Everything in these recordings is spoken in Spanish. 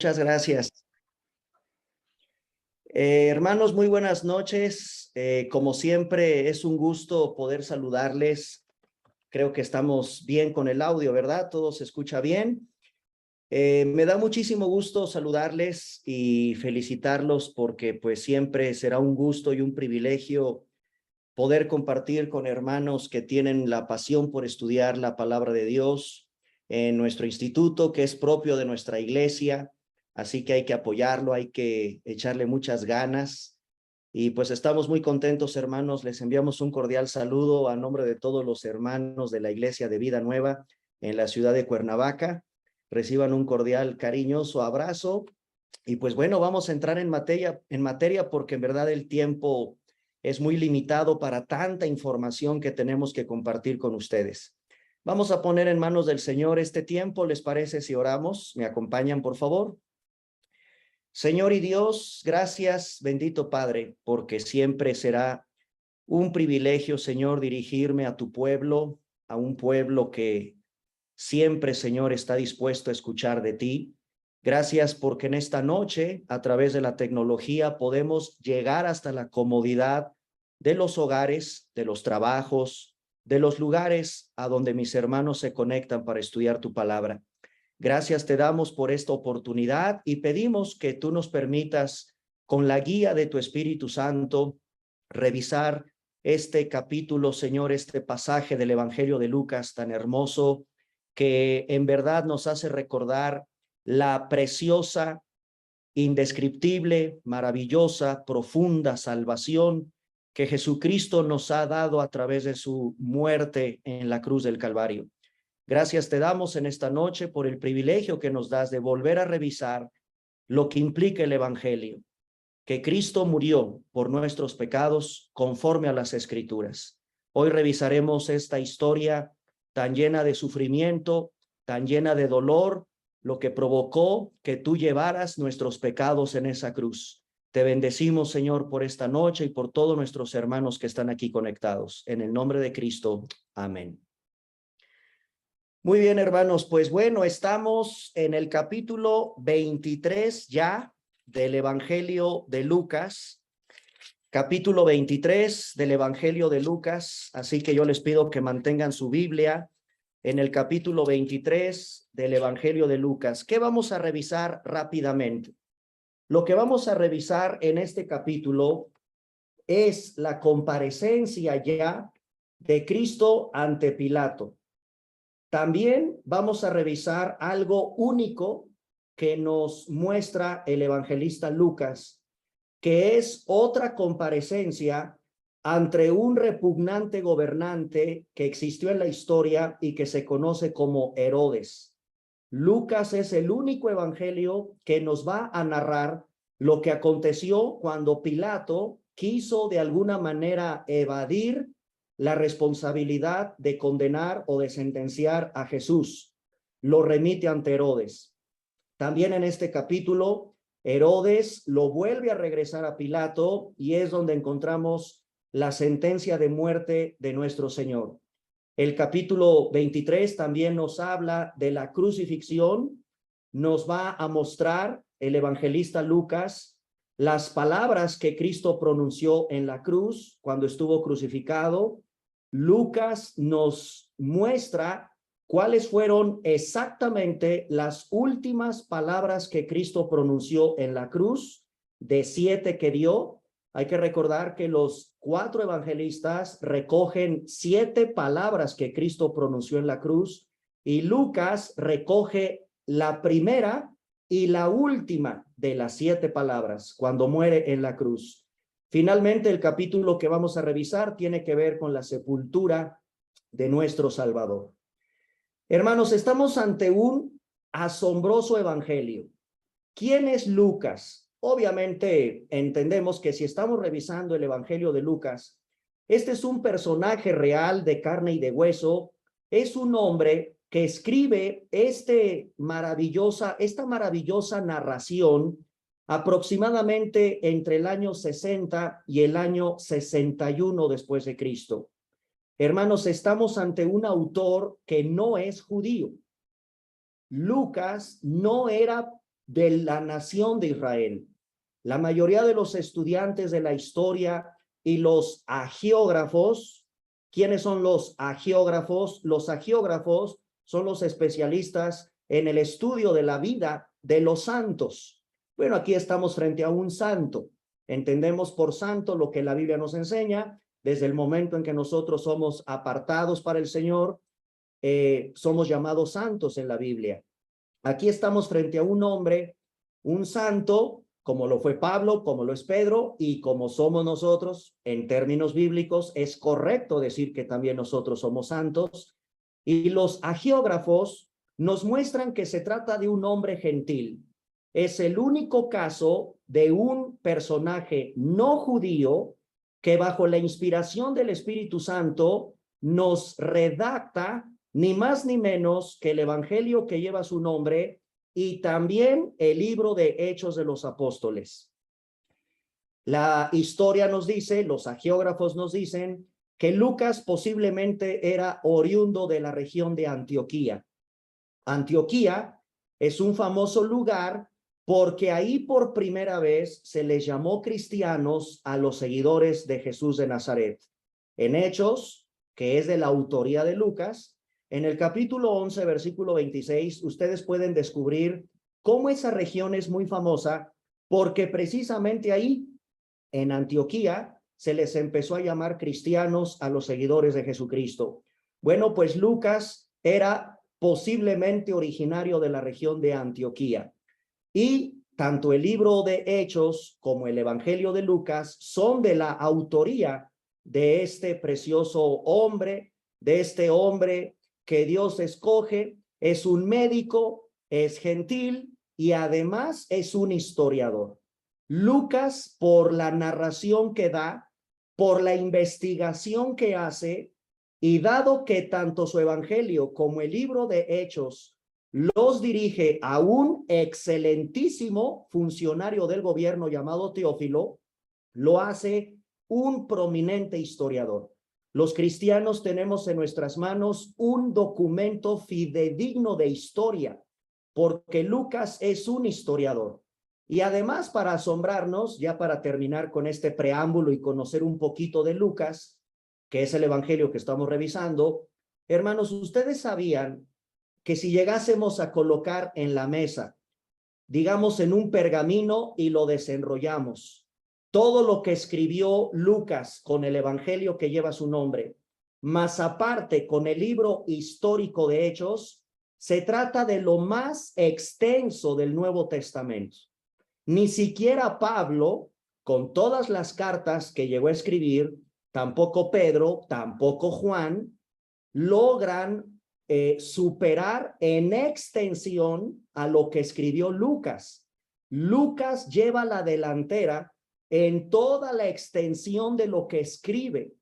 Muchas gracias. Hermanos, muy buenas noches. Como siempre, es un gusto poder saludarles. Creo que estamos bien con el audio, ¿verdad? Todo se escucha bien. Me da muchísimo gusto saludarles y felicitarlos porque pues siempre será un gusto y un privilegio poder compartir con hermanos que tienen la pasión por estudiar la palabra de Dios en nuestro instituto, que es propio de nuestra iglesia. Así que hay que apoyarlo, hay que echarle muchas ganas. Y pues estamos muy contentos, hermanos. Les enviamos un cordial saludo a nombre de todos los hermanos de la Iglesia de Vida Nueva en la ciudad de Cuernavaca. Reciban un cordial, cariñoso abrazo. Y pues bueno, vamos a entrar en materia porque en verdad el tiempo es muy limitado para tanta información que tenemos que compartir con ustedes. Vamos a poner en manos del Señor este tiempo. ¿Les parece si oramos? ¿Me acompañan, por favor? Señor y Dios, gracias, bendito Padre, porque siempre será un privilegio, Señor, dirigirme a tu pueblo, a un pueblo que siempre, Señor, está dispuesto a escuchar de ti. Gracias porque en esta noche, a través de la tecnología, podemos llegar hasta la comodidad de los hogares, de los trabajos, de los lugares a donde mis hermanos se conectan para estudiar tu palabra. Gracias te damos por esta oportunidad y pedimos que tú nos permitas, con la guía de tu Espíritu Santo, revisar este capítulo, Señor, este pasaje del Evangelio de Lucas tan hermoso, que en verdad nos hace recordar la preciosa, indescriptible, maravillosa, profunda salvación que Jesucristo nos ha dado a través de su muerte en la cruz del Calvario. Gracias te damos en esta noche por el privilegio que nos das de volver a revisar lo que implica el Evangelio, que Cristo murió por nuestros pecados conforme a las Escrituras. Hoy revisaremos esta historia tan llena de sufrimiento, tan llena de dolor, lo que provocó que tú llevaras nuestros pecados en esa cruz. Te bendecimos, Señor, por esta noche y por todos nuestros hermanos que están aquí conectados. En el nombre de Cristo, amén. Muy bien, hermanos, pues bueno, estamos en el capítulo 23 ya del Evangelio de Lucas, capítulo 23 del Evangelio de Lucas, así que yo les pido que mantengan su Biblia en el capítulo 23 del Evangelio de Lucas. ¿Qué vamos a revisar rápidamente? Lo que vamos a revisar en este capítulo es la comparecencia ya de Cristo ante Pilato. También vamos a revisar algo único que nos muestra el evangelista Lucas, que es otra comparecencia ante un repugnante gobernante que existió en la historia y que se conoce como Herodes. Lucas es el único evangelio que nos va a narrar lo que aconteció cuando Pilato quiso de alguna manera evadir la responsabilidad de condenar o de sentenciar a Jesús. Lo remite ante Herodes. También en este capítulo, Herodes lo vuelve a regresar a Pilato y es donde encontramos la sentencia de muerte de nuestro Señor. El capítulo 23 también nos habla de la crucifixión, nos va a mostrar el evangelista Lucas las palabras que Cristo pronunció en la cruz cuando estuvo crucificado. Lucas nos muestra cuáles fueron exactamente las últimas palabras que Cristo pronunció en la cruz, de 7 que dio. Hay que recordar que los 4 evangelistas recogen 7 palabras que Cristo pronunció en la cruz y Lucas recoge la primera y la última de las 7 palabras cuando muere en la cruz. Finalmente, el capítulo que vamos a revisar tiene que ver con la sepultura de nuestro Salvador. Hermanos, estamos ante un asombroso evangelio. ¿Quién es Lucas? Obviamente entendemos que si estamos revisando el Evangelio de Lucas, este es un personaje real de carne y de hueso, es un hombre que escribe esta maravillosa narración aproximadamente entre el año 60 y el año 61 después de Cristo. Hermanos, estamos ante un autor que no es judío. Lucas no era de la nación de Israel. La mayoría de los estudiantes de la historia y los agiógrafos, ¿quiénes son los agiógrafos? Los agiógrafos son los especialistas en el estudio de la vida de los santos. Bueno, aquí estamos frente a un santo. Entendemos por santo lo que la Biblia nos enseña. Desde el momento en que nosotros somos apartados para el Señor, somos llamados santos en la Biblia. Aquí estamos frente a un hombre, un santo, como lo fue Pablo, como lo es Pedro, y como somos nosotros, en términos bíblicos, es correcto decir que también nosotros somos santos. Y los agiógrafos nos muestran que se trata de un hombre gentil. Es el único caso de un personaje no judío que bajo la inspiración del Espíritu Santo nos redacta ni más ni menos que el evangelio que lleva su nombre y también el libro de Hechos de los Apóstoles. La historia nos dice, los agiógrafos nos dicen, que Lucas posiblemente era oriundo de la región de Antioquía. Antioquía es un famoso lugar porque ahí por primera vez se les llamó cristianos a los seguidores de Jesús de Nazaret. En Hechos, que es de la autoría de Lucas, en el capítulo 11, versículo 26, ustedes pueden descubrir cómo esa región es muy famosa porque precisamente ahí, en Antioquía, se les empezó a llamar cristianos a los seguidores de Jesucristo. Bueno, pues Lucas era posiblemente originario de la región de Antioquía. Y tanto el libro de Hechos como el Evangelio de Lucas son de la autoría de este precioso hombre, de este hombre que Dios escoge. Es un médico, es gentil y además es un historiador. Lucas, por la narración que da, por la investigación que hace, y dado que tanto su evangelio como el libro de Hechos los dirige a un excelentísimo funcionario del gobierno llamado Teófilo, lo hace un prominente historiador. Los cristianos tenemos en nuestras manos un documento fidedigno de historia, porque Lucas es un historiador. Y además, para asombrarnos, ya para terminar con este preámbulo y conocer un poquito de Lucas, que es el evangelio que estamos revisando, hermanos, ustedes sabían que si llegásemos a colocar en la mesa, digamos en un pergamino y lo desenrollamos, todo lo que escribió Lucas con el evangelio que lleva su nombre, más aparte con el libro histórico de Hechos, se trata de lo más extenso del Nuevo Testamento. Ni siquiera Pablo, con todas las cartas que llegó a escribir, tampoco Pedro, tampoco Juan, logran superar en extensión a lo que escribió Lucas. Lucas lleva la delantera en toda la extensión de lo que escribe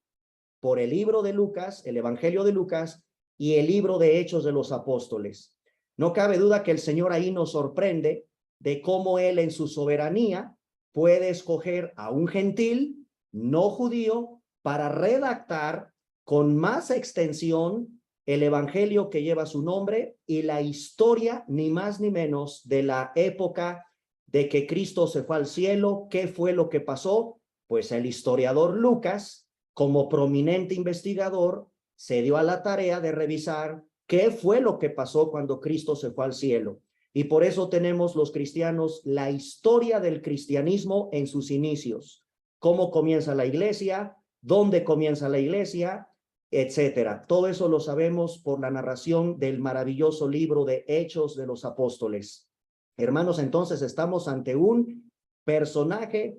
por el libro de Lucas, el Evangelio de Lucas y el libro de Hechos de los Apóstoles. No cabe duda que el Señor ahí nos sorprende de cómo Él en su soberanía puede escoger a un gentil no judío para redactar con más extensión el evangelio que lleva su nombre y la historia, ni más ni menos, de la época de que Cristo se fue al cielo. ¿Qué fue lo que pasó? Pues el historiador Lucas, como prominente investigador, se dio a la tarea de revisar qué fue lo que pasó cuando Cristo se fue al cielo. Y por eso tenemos los cristianos la historia del cristianismo en sus inicios. Cómo comienza la iglesia, dónde comienza la iglesia, etcétera. Todo eso lo sabemos por la narración del maravilloso libro de Hechos de los Apóstoles. Hermanos, entonces estamos ante un personaje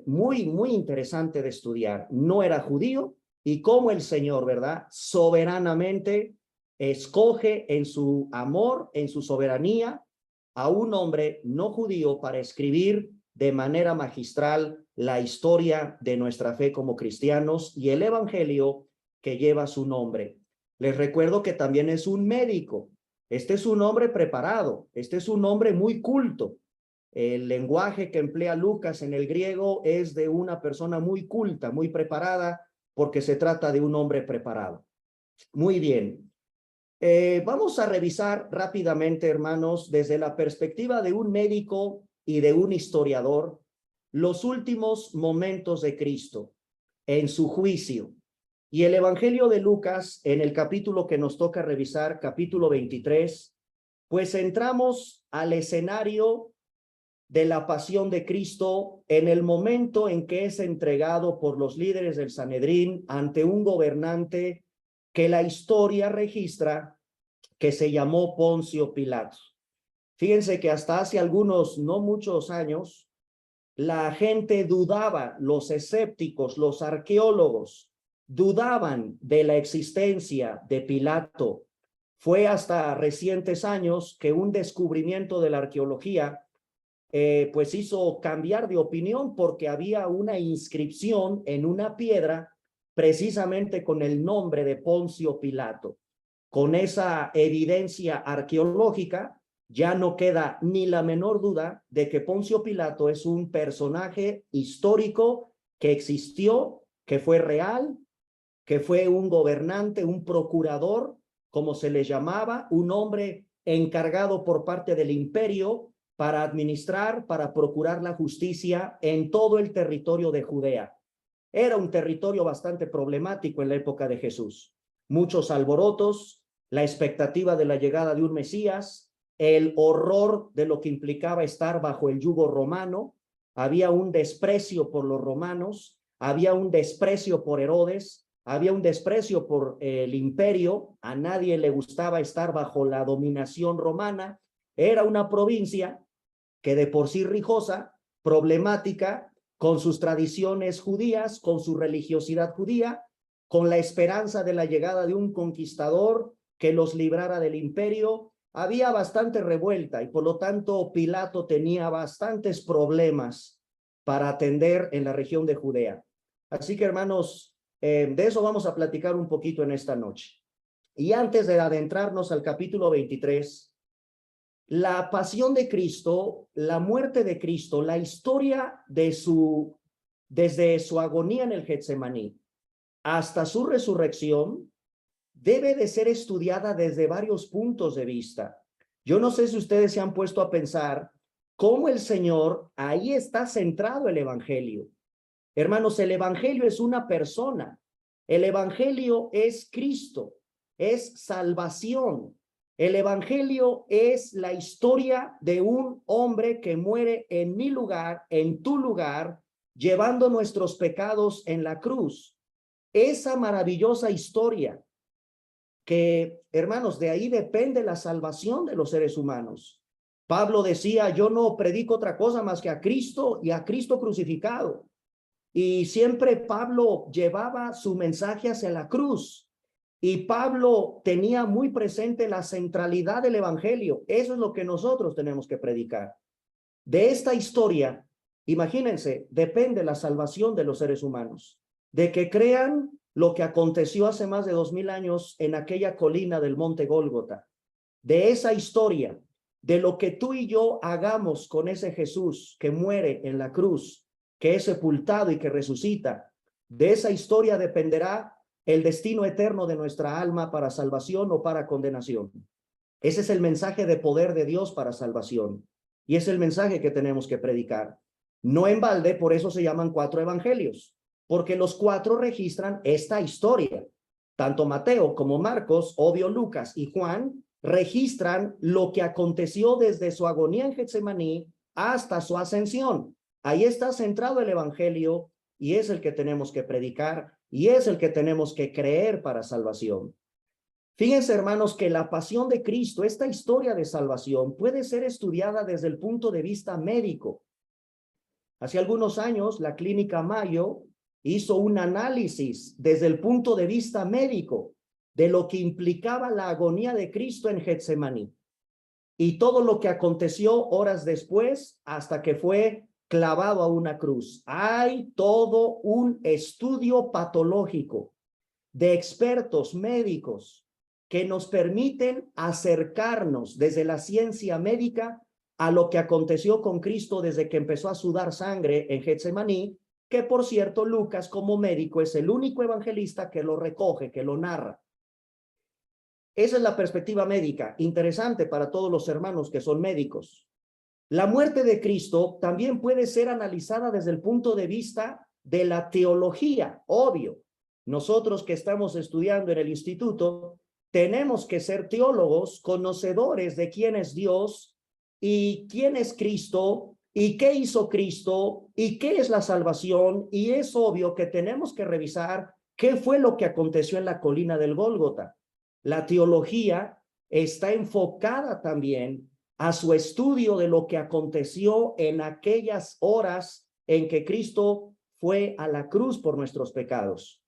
muy interesante de estudiar. No era judío y cómo el Señor, ¿verdad? Soberanamente escoge en su amor, en su soberanía, a un hombre no judío para escribir de manera magistral la historia de nuestra fe como cristianos y el evangelio que lleva su nombre. Les recuerdo que también es un médico. Este es un hombre preparado, este es un hombre muy culto. El lenguaje que emplea Lucas en el griego es de una persona muy culta, muy preparada, porque se trata de un hombre preparado. Muy bien. Vamos a revisar rápidamente, hermanos, desde la perspectiva de un médico y de un historiador, los últimos momentos de Cristo en su juicio. Y el Evangelio de Lucas, en el capítulo que nos toca revisar, capítulo 23, pues entramos al escenario de la pasión de Cristo en el momento en que es entregado por los líderes del Sanedrín ante un gobernante que la historia registra que se llamó Poncio Pilato. Fíjense que hasta hace algunos, no muchos años, la gente dudaba, los escépticos, los arqueólogos, dudaban de la existencia de Pilato. Fue hasta recientes años que un descubrimiento de la arqueología pues hizo cambiar de opinión porque había una inscripción en una piedra precisamente con el nombre de Poncio Pilato. Con esa evidencia arqueológica, ya no queda ni la menor duda de que Poncio Pilato es un personaje histórico que existió, que fue real, que fue un gobernante, un procurador, como se le llamaba, un hombre encargado por parte del imperio para administrar, para procurar la justicia en todo el territorio de Judea. Era un territorio bastante problemático en la época de Jesús. Muchos alborotos, la expectativa de la llegada de un Mesías, el horror de lo que implicaba estar bajo el yugo romano, había un desprecio por los romanos, había un desprecio por Herodes, había un desprecio por el imperio, a nadie le gustaba estar bajo la dominación romana, era una provincia que de por sí rijosa, problemática, con sus tradiciones judías, con su religiosidad judía, con la esperanza de la llegada de un conquistador que los librara del imperio. Había bastante revuelta y por lo tanto Pilato tenía bastantes problemas para atender en la región de Judea. Así que hermanos, de eso vamos a platicar un poquito en esta noche. Y antes de adentrarnos al capítulo 23, la pasión de Cristo, la muerte de Cristo, la historia de desde su agonía en el Getsemaní hasta su resurrección, debe de ser estudiada desde varios puntos de vista. Yo no sé si ustedes se han puesto a pensar cómo el Señor, ahí está centrado el Evangelio. Hermanos, el Evangelio es una persona. El Evangelio es Cristo, es salvación. El Evangelio es la historia de un hombre que muere en mi lugar, en tu lugar, llevando nuestros pecados en la cruz. Esa maravillosa historia que, hermanos, de ahí depende la salvación de los seres humanos. Pablo decía, yo no predico otra cosa más que a Cristo y a Cristo crucificado. Y siempre Pablo llevaba su mensaje hacia la cruz. Y Pablo tenía muy presente la centralidad del Evangelio. Eso es lo que nosotros tenemos que predicar. De esta historia, imagínense, depende la salvación de los seres humanos. De que crean lo que aconteció hace más de 2000 años en aquella colina del monte Gólgota. De esa historia, de lo que tú y yo hagamos con ese Jesús que muere en la cruz, que es sepultado y que resucita. De esa historia dependerá el destino eterno de nuestra alma para salvación o para condenación. Ese es el mensaje de poder de Dios para salvación. Y es el mensaje que tenemos que predicar. No en balde, por eso se llaman 4 evangelios, porque los 4 registran esta historia. Tanto Mateo como Marcos, obvio Lucas y Juan registran lo que aconteció desde su agonía en Getsemaní hasta su ascensión. Ahí está centrado el evangelio y es el que tenemos que predicar y es el que tenemos que creer para salvación. Fíjense, hermanos, que la pasión de Cristo, esta historia de salvación, puede ser estudiada desde el punto de vista médico. Hace algunos años, la Clínica Mayo hizo un análisis desde el punto de vista médico de lo que implicaba la agonía de Cristo en Getsemaní y todo lo que aconteció horas después hasta que fue clavado a una cruz. Hay todo un estudio patológico de expertos médicos que nos permiten acercarnos desde la ciencia médica a lo que aconteció con Cristo desde que empezó a sudar sangre en Getsemaní, que por cierto Lucas como médico es el único evangelista que lo recoge, que lo narra. Esa es la perspectiva médica, interesante para todos los hermanos que son médicos. La muerte de Cristo también puede ser analizada desde el punto de vista de la teología, obvio. Nosotros que estamos estudiando en el instituto, tenemos que ser teólogos, conocedores de quién es Dios y quién es Cristo y qué hizo Cristo y qué es la salvación. Y es obvio que tenemos que revisar qué fue lo que aconteció en la colina del Gólgota. La teología está enfocada también a su estudio de lo que aconteció en aquellas horas en que Cristo fue a la cruz por nuestros pecados.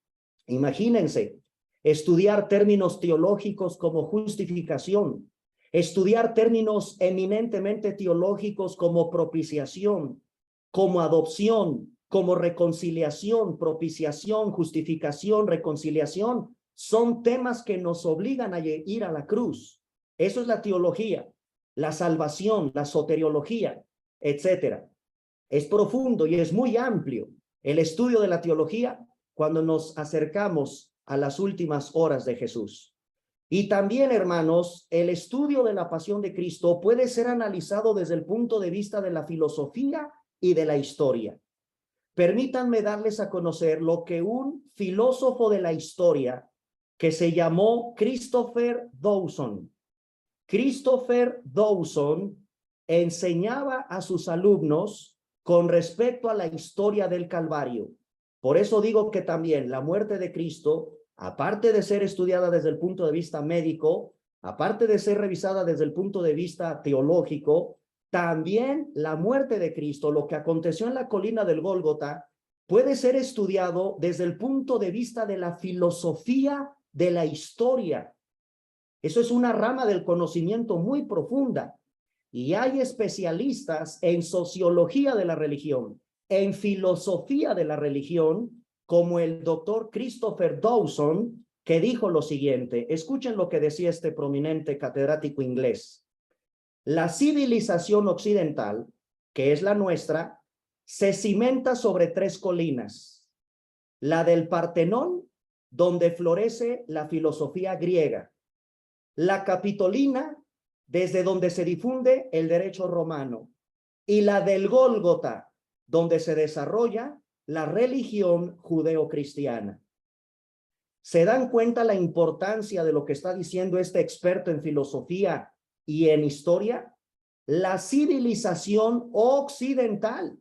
Imagínense, estudiar términos teológicos como justificación, estudiar términos eminentemente teológicos como propiciación, como adopción, como reconciliación, propiciación, justificación, reconciliación, son temas que nos obligan a ir a la cruz. Eso es la teología, la salvación, la soteriología, etcétera. Es profundo y es muy amplio el estudio de la teología cuando nos acercamos a las últimas horas de Jesús. Y también, hermanos, el estudio de la pasión de Cristo puede ser analizado desde el punto de vista de la filosofía y de la historia. Permítanme darles a conocer lo que un filósofo de la historia que se llamó Christopher Dawson. Christopher Dawson enseñaba a sus alumnos con respecto a la historia del Calvario. Por eso digo que también la muerte de Cristo, aparte de ser estudiada desde el punto de vista médico, aparte de ser revisada desde el punto de vista teológico, también la muerte de Cristo, lo que aconteció en la colina del Gólgota, puede ser estudiado desde el punto de vista de la filosofía de la historia. Eso es una rama del conocimiento muy profunda. Y hay especialistas en sociología de la religión, en filosofía de la religión, como el doctor Christopher Dawson, que dijo lo siguiente. Escuchen lo que decía este prominente catedrático inglés. La civilización occidental, que es la nuestra, se cimenta sobre tres colinas. La del Partenón, donde florece la filosofía griega. La Capitolina, desde donde se difunde el derecho romano, y la del Gólgota, donde se desarrolla la religión judeocristiana. ¿Se dan cuenta la importancia de lo que está diciendo este experto en filosofía y en historia? La civilización occidental,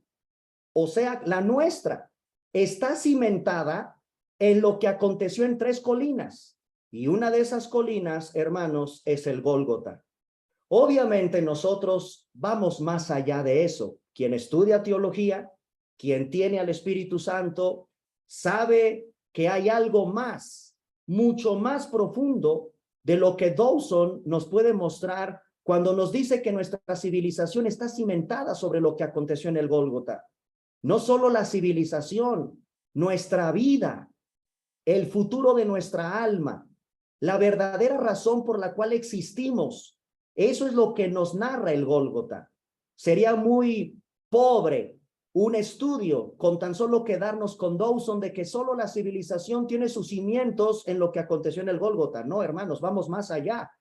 o sea, la nuestra, está cimentada en lo que aconteció en tres colinas. Y una de esas colinas, hermanos, es el Gólgota. Obviamente nosotros vamos más allá de eso. Quien estudia teología, quien tiene al Espíritu Santo, sabe que hay algo más, mucho más profundo de lo que Dawson nos puede mostrar cuando nos dice que nuestra civilización está cimentada sobre lo que aconteció en el Gólgota. No solo la civilización, nuestra vida, el futuro de nuestra alma, la verdadera razón por la cual existimos. Eso es lo que nos narra el Gólgota. Sería muy pobre un estudio con tan solo quedarnos con Dawson de que solo la civilización tiene sus cimientos en lo que aconteció en el Gólgota. No, hermanos, vamos más allá.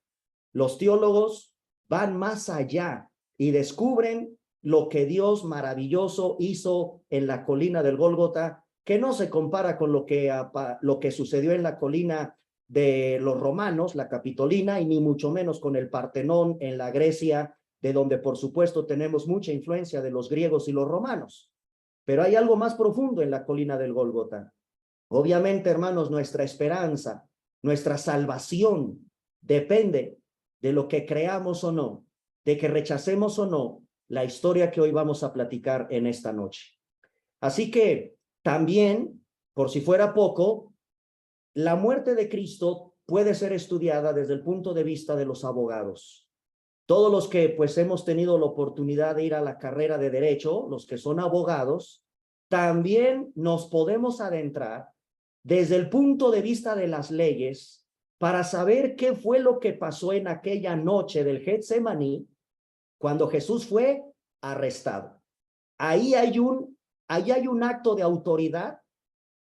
Los teólogos van más allá y descubren lo que Dios maravilloso hizo en la colina del Gólgota, que no se compara con lo que sucedió en la colina de los romanos, la Capitolina, y ni mucho menos con el Partenón en la Grecia, de donde por supuesto tenemos mucha influencia de los griegos y los romanos. Pero hay algo más profundo en la colina del Gólgota. Obviamente, hermanos, nuestra esperanza, nuestra salvación depende de lo que creamos o no, de que rechacemos o no la historia que hoy vamos a platicar en esta noche. Así que también, por si fuera poco, la muerte de Cristo puede ser estudiada desde el punto de vista de los abogados. Todos los que pues hemos tenido la oportunidad de ir a la carrera de derecho, los que son abogados, también nos podemos adentrar desde el punto de vista de las leyes para saber qué fue lo que pasó en aquella noche del Getsemaní cuando Jesús fue arrestado. Ahí hay un acto de autoridad,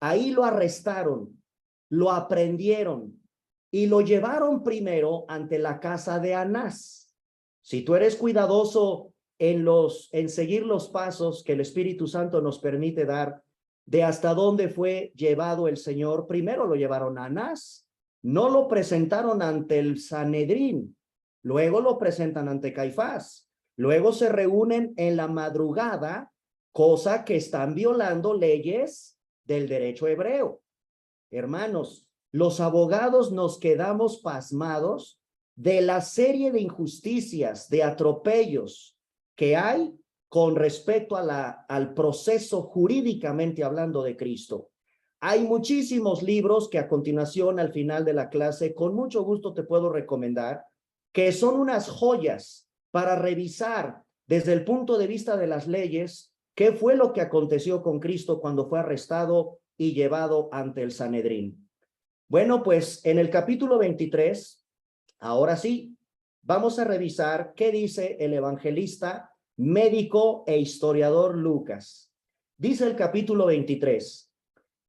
ahí lo arrestaron, lo aprendieron, y lo llevaron primero ante la casa de Anás. Si tú eres cuidadoso en seguir los pasos que el Espíritu Santo nos permite dar de hasta dónde fue llevado el Señor, primero lo llevaron a Anás, no lo presentaron ante el Sanedrín, luego lo presentan ante Caifás, luego se reúnen en la madrugada, cosa que están violando leyes del derecho hebreo. Hermanos, los abogados nos quedamos pasmados de la serie de injusticias, de atropellos que hay con respecto al proceso jurídicamente hablando de Cristo. Hay muchísimos libros que a continuación, al final de la clase, con mucho gusto te puedo recomendar, que son unas joyas para revisar desde el punto de vista de las leyes qué fue lo que aconteció con Cristo cuando fue arrestado y llevado ante el Sanedrín. Bueno, pues en el capítulo 23, ahora sí, vamos a revisar qué dice el evangelista, médico e historiador Lucas. Dice el capítulo 23,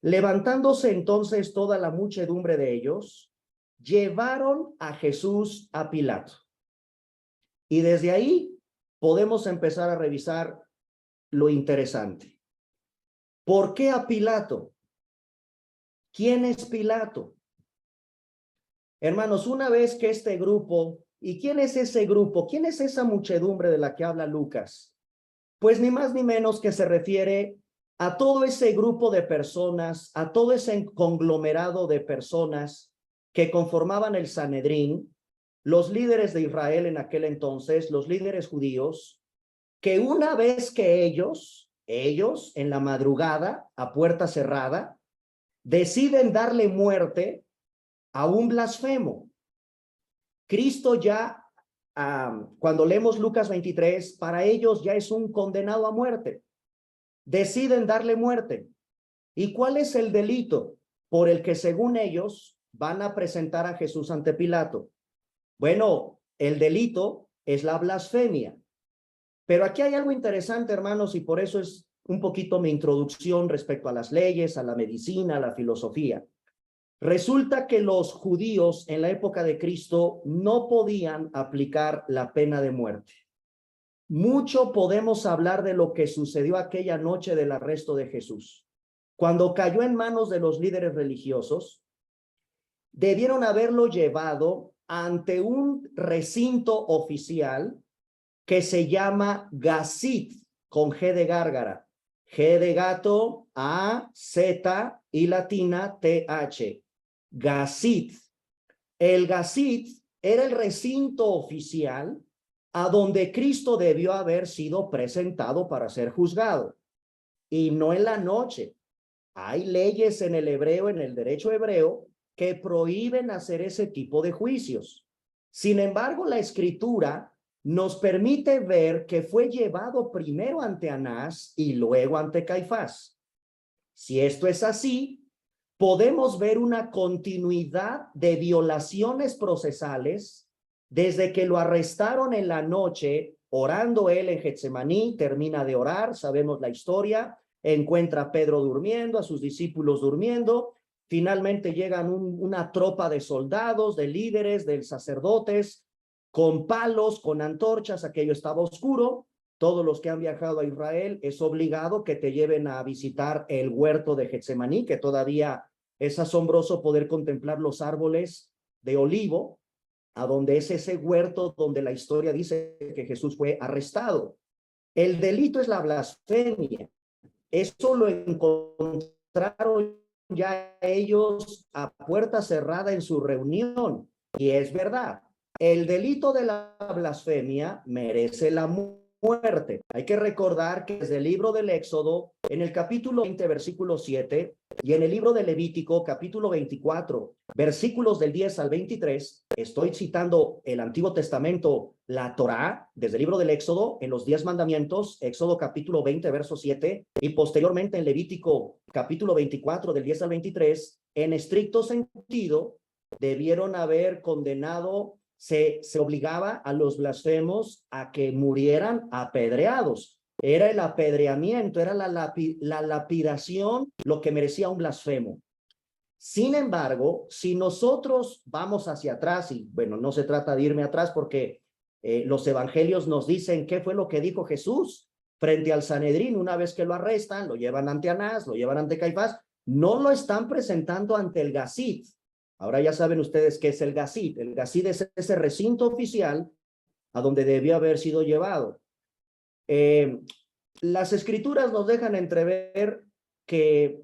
levantándose entonces toda la muchedumbre de ellos, llevaron a Jesús a Pilato. Y desde ahí podemos empezar a revisar lo interesante. ¿Por qué a Pilato? ¿Quién es Pilato? Hermanos, una vez que este grupo, ¿y quién es ese grupo? ¿Quién es esa muchedumbre de la que habla Lucas? Pues ni más ni menos que se refiere a todo ese grupo de personas, a todo ese conglomerado de personas que conformaban el Sanedrín, los líderes de Israel en aquel entonces, los líderes judíos, que una vez que ellos en la madrugada, a puerta cerrada, deciden darle muerte a un blasfemo. Cristo ya, cuando leemos Lucas 23, para ellos ya es un condenado a muerte. Deciden darle muerte. ¿Y cuál es el delito por el que, según ellos, van a presentar a Jesús ante Pilato? Bueno, el delito es la blasfemia. Pero aquí hay algo interesante, hermanos, y por eso es un poquito mi introducción respecto a las leyes, a la medicina, a la filosofía. Resulta que los judíos en la época de Cristo no podían aplicar la pena de muerte. Mucho podemos hablar de lo que sucedió aquella noche del arresto de Jesús. Cuando cayó en manos de los líderes religiosos, debieron haberlo llevado ante un recinto oficial que se llama Gazit, con G de gárgara. G de gato, A, Z y latina, TH. Gazit. El Gazit era el recinto oficial a donde Cristo debió haber sido presentado para ser juzgado. Y no en la noche. Hay leyes en el hebreo, en el derecho hebreo, que prohíben hacer ese tipo de juicios. Sin embargo, la escritura nos permite ver que fue llevado primero ante Anás y luego ante Caifás. Si esto es así, podemos ver una continuidad de violaciones procesales desde que lo arrestaron en la noche, orando él en Getsemaní, termina de orar, sabemos la historia, encuentra a Pedro durmiendo, a sus discípulos durmiendo, finalmente llegan una tropa de soldados, de líderes, de sacerdotes, con palos, con antorchas, aquello estaba oscuro. Todos los que han viajado a Israel es obligado que te lleven a visitar el huerto de Getsemaní, que todavía es asombroso poder contemplar los árboles de olivo, a donde es ese huerto donde la historia dice que Jesús fue arrestado. El delito es la blasfemia. Eso lo encontraron ya ellos a puerta cerrada en su reunión, y es verdad. El delito de la blasfemia merece la muerte. Hay que recordar que desde el libro del Éxodo, en el capítulo 20, versículo 7, y en el libro de Levítico, capítulo 24, versículos del 10 al 23, estoy citando el Antiguo Testamento, la Torá, desde el libro del Éxodo, en los 10 mandamientos, Éxodo capítulo 20, verso 7, y posteriormente en Levítico capítulo 24, del 10 al 23, en estricto sentido, debieron haber condenado, se obligaba a los blasfemos a que murieran apedreados. Era el apedreamiento, era la lapidación lo que merecía un blasfemo. Sin embargo, si nosotros vamos hacia atrás, y bueno, no se trata de irme atrás porque los evangelios nos dicen qué fue lo que dijo Jesús frente al Sanedrín una vez que lo arrestan, lo llevan ante Anás, lo llevan ante Caifás, no lo están presentando ante el Gacit. Ahora ya saben ustedes qué es el Gacit. El Gacit es ese recinto oficial a donde debió haber sido llevado. Las escrituras nos dejan entrever que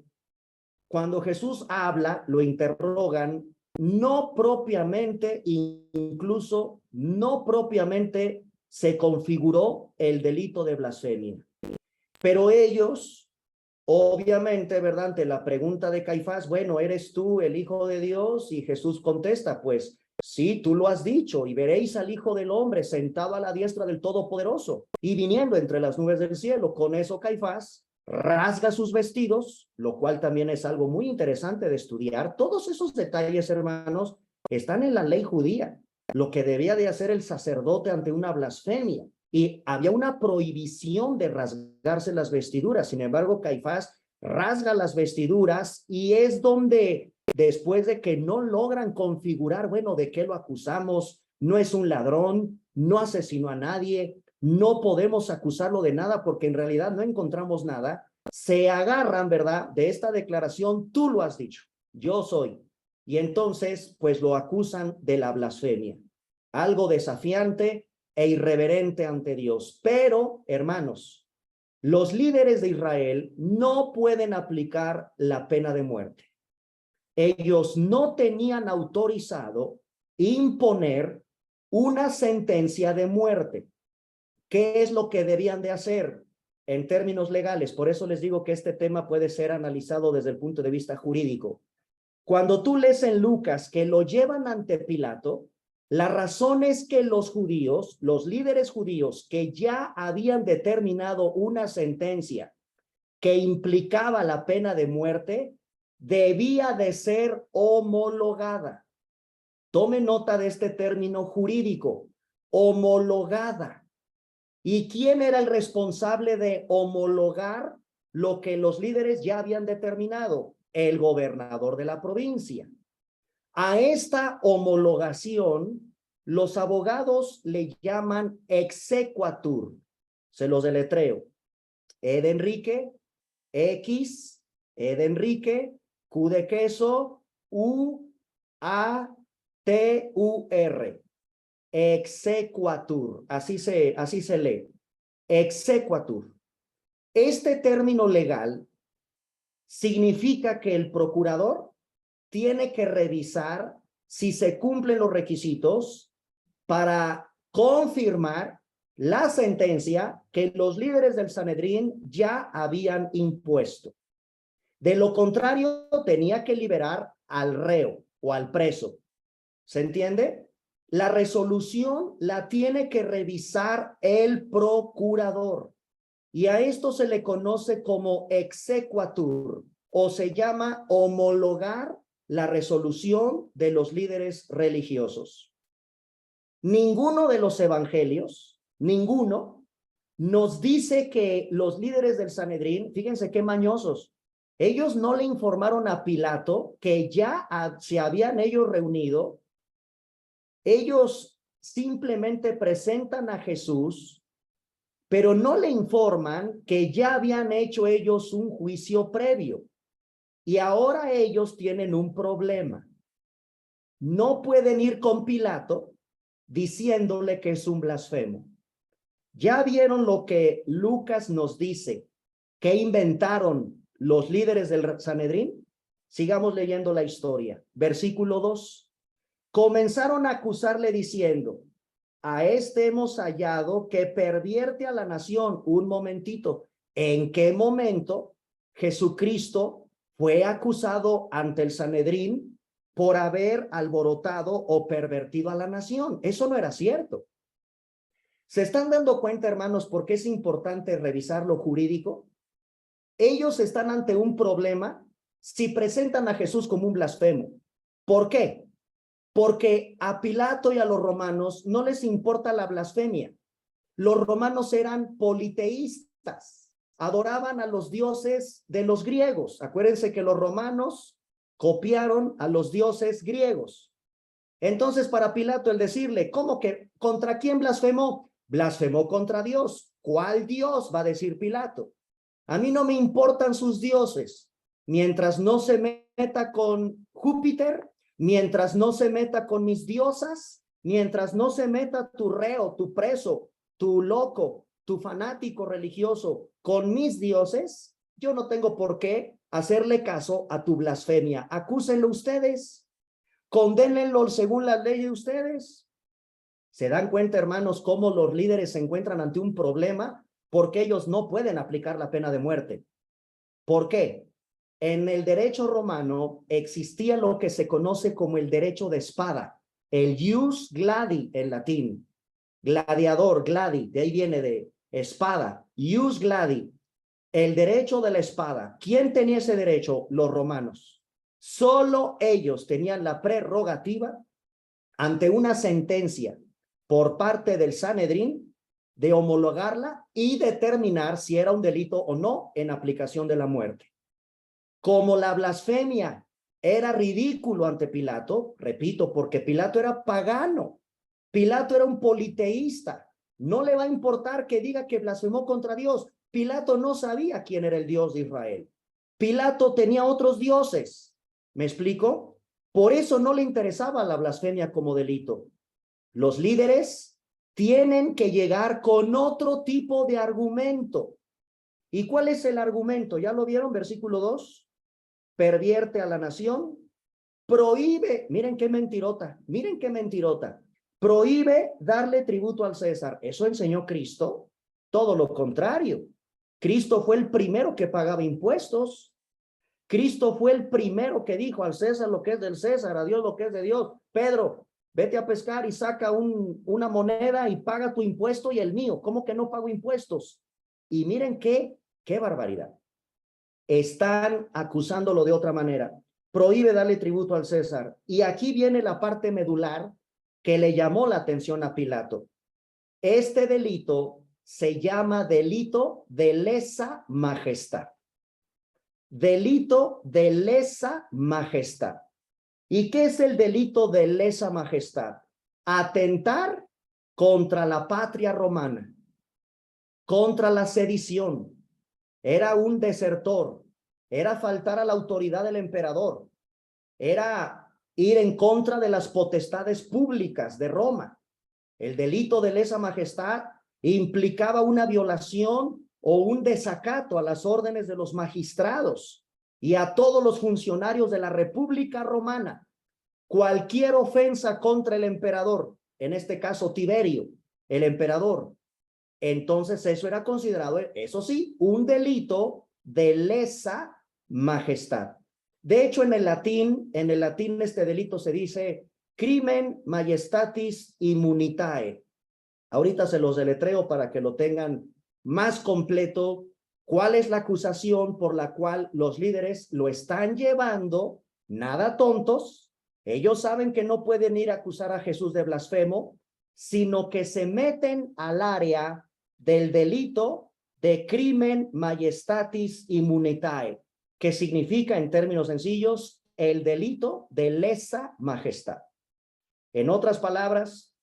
cuando Jesús habla, lo interrogan, no propiamente, incluso no propiamente se configuró el delito de blasfemia. Pero ellos, obviamente, ¿verdad? Ante la pregunta de Caifás, bueno, ¿eres tú el Hijo de Dios? Y Jesús contesta, pues, sí, tú lo has dicho, y veréis al Hijo del Hombre sentado a la diestra del Todopoderoso y viniendo entre las nubes del cielo. Con eso Caifás rasga sus vestidos, lo cual también es algo muy interesante de estudiar. Todos esos detalles, hermanos, están en la ley judía, lo que debía de hacer el sacerdote ante una blasfemia. Y había una prohibición de rasgarse las vestiduras. Sin embargo, Caifás rasga las vestiduras y es donde, después de que no logran configurar, bueno, ¿de qué lo acusamos? No es un ladrón, no asesinó a nadie, no podemos acusarlo de nada porque en realidad no encontramos nada. Se agarran, ¿verdad? De esta declaración, tú lo has dicho, yo soy. Y entonces, pues lo acusan de la blasfemia. Algo desafiante e irreverente ante Dios. Pero, hermanos, los líderes de Israel no pueden aplicar la pena de muerte. Ellos no tenían autorizado imponer una sentencia de muerte. ¿Qué es lo que debían de hacer en términos legales? Por eso les digo que este tema puede ser analizado desde el punto de vista jurídico. Cuando tú lees en Lucas que lo llevan ante Pilato, la razón es que los judíos, los líderes judíos que ya habían determinado una sentencia que implicaba la pena de muerte, debía de ser homologada. Tome nota de este término jurídico, homologada. ¿Y quién era el responsable de homologar lo que los líderes ya habían determinado? El gobernador de la provincia. A esta homologación, los abogados le llaman exequatur. Se los deletreo. E de Enrique, X, E de Enrique, Q de queso, U, A, T, U, R. Exequatur, así se lee, exequatur. Este término legal significa que el procurador tiene que revisar si se cumplen los requisitos para confirmar la sentencia que los líderes del Sanedrín ya habían impuesto. De lo contrario, tenía que liberar al reo o al preso. ¿Se entiende? La resolución la tiene que revisar el procurador y a esto se le conoce como exequatur o se llama homologar la resolución de los líderes religiosos. Ninguno de los evangelios, ninguno, nos dice que los líderes del Sanedrín, fíjense qué mañosos, ellos no le informaron a Pilato que ya se habían ellos reunido. Ellos simplemente presentan a Jesús, pero no le informan que ya habían hecho ellos un juicio previo. Y ahora ellos tienen un problema. No pueden ir con Pilato diciéndole que es un blasfemo. ¿Ya vieron lo que Lucas nos dice? ¿Qué inventaron los líderes del Sanedrín? Sigamos leyendo la historia. Versículo 2. Comenzaron a acusarle diciendo, a este hemos hallado que pervierte a la nación. Un momentito, ¿en qué momento Jesucristo fue acusado ante el Sanedrín por haber alborotado o pervertido a la nación? Eso no era cierto. ¿Se están dando cuenta, hermanos, por qué es importante revisar lo jurídico? Ellos están ante un problema si presentan a Jesús como un blasfemo. ¿Por qué? Porque a Pilato y a los romanos no les importa la blasfemia. Los romanos eran politeístas, adoraban a los dioses de los griegos. Acuérdense que los romanos copiaron a los dioses griegos. Entonces, para Pilato, el decirle, ¿cómo que contra quién blasfemó? Blasfemó contra Dios. ¿Cuál Dios? Va a decir Pilato. A mí no me importan sus dioses, mientras no se meta con Júpiter, mientras no se meta con mis diosas, mientras no se meta tu reo, tu preso, tu loco, tu fanático religioso con mis dioses, yo no tengo por qué hacerle caso a tu blasfemia. Acúsenlo ustedes, condénenlo según la ley de ustedes. ¿Se dan cuenta, hermanos, cómo los líderes se encuentran ante un problema? Porque ellos no pueden aplicar la pena de muerte. ¿Por qué? En el derecho romano existía lo que se conoce como el derecho de espada, el jus gladi en latín, gladiador, gladi, de ahí viene de espada, jus gladi, el derecho de la espada. ¿Quién tenía ese derecho? Los romanos. Solo ellos tenían la prerrogativa ante una sentencia por parte del Sanedrín de homologarla y determinar si era un delito o no en aplicación de la muerte. Como la blasfemia era ridículo ante Pilato, repito, porque Pilato era pagano, Pilato era un politeísta, no le va a importar que diga que blasfemó contra Dios. Pilato no sabía quién era el Dios de Israel. Pilato tenía otros dioses. ¿Me explico? Por eso no le interesaba la blasfemia como delito. Los líderes tienen que llegar con otro tipo de argumento. ¿Y cuál es el argumento? ¿Ya lo vieron? Versículo 2. Pervierte a la nación, prohíbe, miren qué mentirota, prohíbe darle tributo al César. ¿Eso enseñó Cristo? Todo lo contrario. Cristo fue el primero que pagaba impuestos. Cristo fue el primero que dijo al César lo que es del César, a Dios lo que es de Dios. Pedro, vete a pescar y saca una moneda y paga tu impuesto y el mío. ¿Cómo que no pago impuestos? Y miren qué barbaridad. Están acusándolo de otra manera. Prohíbe darle tributo al César. Y aquí viene la parte medular que le llamó la atención a Pilato. Este delito se llama delito de lesa majestad. Delito de lesa majestad. ¿Y qué es el delito de lesa majestad? Atentar contra la patria romana, contra la sedición. Era un desertor, era faltar a la autoridad del emperador, era ir en contra de las potestades públicas de Roma. El delito de lesa majestad implicaba una violación o un desacato a las órdenes de los magistrados y a todos los funcionarios de la República Romana. Cualquier ofensa contra el emperador, en este caso Tiberio, el emperador, entonces eso era considerado, eso sí, un delito de lesa majestad. De hecho, en el latín este delito se dice crimen majestatis immunitae. Ahorita se los deletreo para que lo tengan más completo. ¿Cuál es la acusación por la cual los líderes lo están llevando? Nada tontos. Ellos saben que no pueden ir a acusar a Jesús de blasfemo, sino que se meten al área del delito de crimen majestatis immunitae, que significa en términos sencillos el delito de lesa majestad. En otras palabras,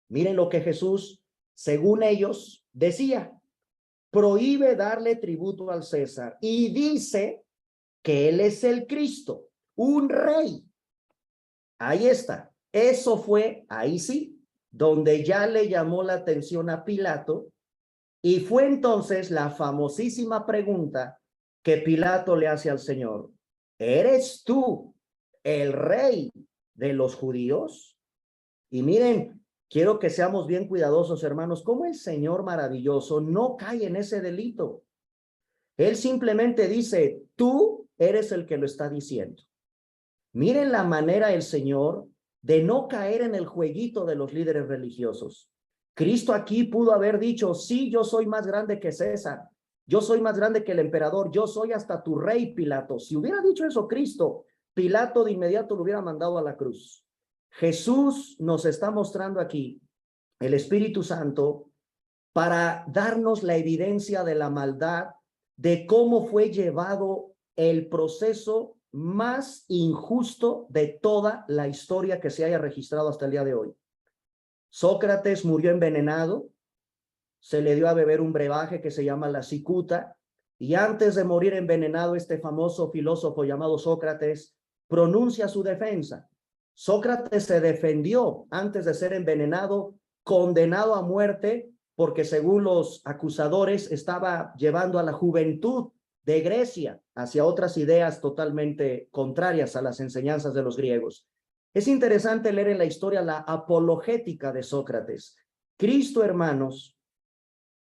miren lo que Jesús, según ellos, decía: prohíbe darle tributo al César y dice que él es el Cristo, un rey. Ahí está. Eso fue, ahí sí, donde ya le llamó la atención a Pilato. Y fue entonces la famosísima pregunta que Pilato le hace al Señor: ¿eres tú el rey de los judíos? Y miren, quiero que seamos bien cuidadosos, hermanos, cómo el Señor maravilloso no cae en ese delito. Él simplemente dice: tú eres el que lo está diciendo. Miren la manera el Señor de no caer en el jueguito de los líderes religiosos. Cristo aquí pudo haber dicho: sí, yo soy más grande que César, yo soy más grande que el emperador, yo soy hasta tu rey, Pilato. Si hubiera dicho eso Cristo, Pilato de inmediato lo hubiera mandado a la cruz. Jesús nos está mostrando aquí el Espíritu Santo para darnos la evidencia de la maldad, de cómo fue llevado el proceso más injusto de toda la historia que se haya registrado hasta el día de hoy. Sócrates murió envenenado, se le dio a beber un brebaje que se llama la cicuta, y antes de morir envenenado, este famoso filósofo llamado Sócrates pronuncia su defensa. Sócrates se defendió antes de ser envenenado, condenado a muerte, porque según los acusadores estaba llevando a la juventud de Grecia hacia otras ideas totalmente contrarias a las enseñanzas de los griegos. Es interesante leer en la historia la apologética de Sócrates. Cristo, hermanos,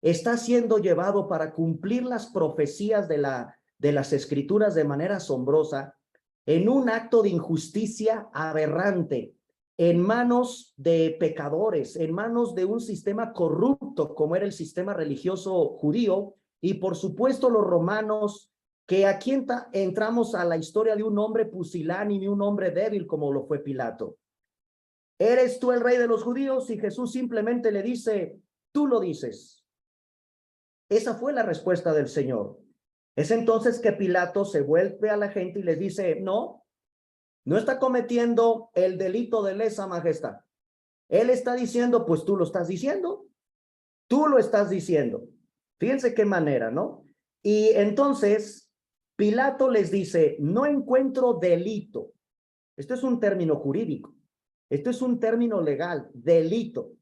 está siendo llevado para cumplir las profecías de las escrituras de manera asombrosa en un acto de injusticia aberrante, en manos de pecadores, en manos de un sistema corrupto como era el sistema religioso judío, y por supuesto los romanos, que aquí entramos a la historia de un hombre pusilánime, un hombre débil como lo fue Pilato. ¿Eres tú el rey de los judíos? Y Jesús simplemente le dice, tú lo dices. Esa fue la respuesta del Señor. Es entonces que Pilato se vuelve a la gente y les dice, no está cometiendo el delito de lesa majestad. Él está diciendo, pues tú lo estás diciendo. Tú lo estás diciendo. Fíjense qué manera, ¿no? Y entonces Pilato les dice, no encuentro delito. Esto es un término jurídico. Esto es un término legal, delito.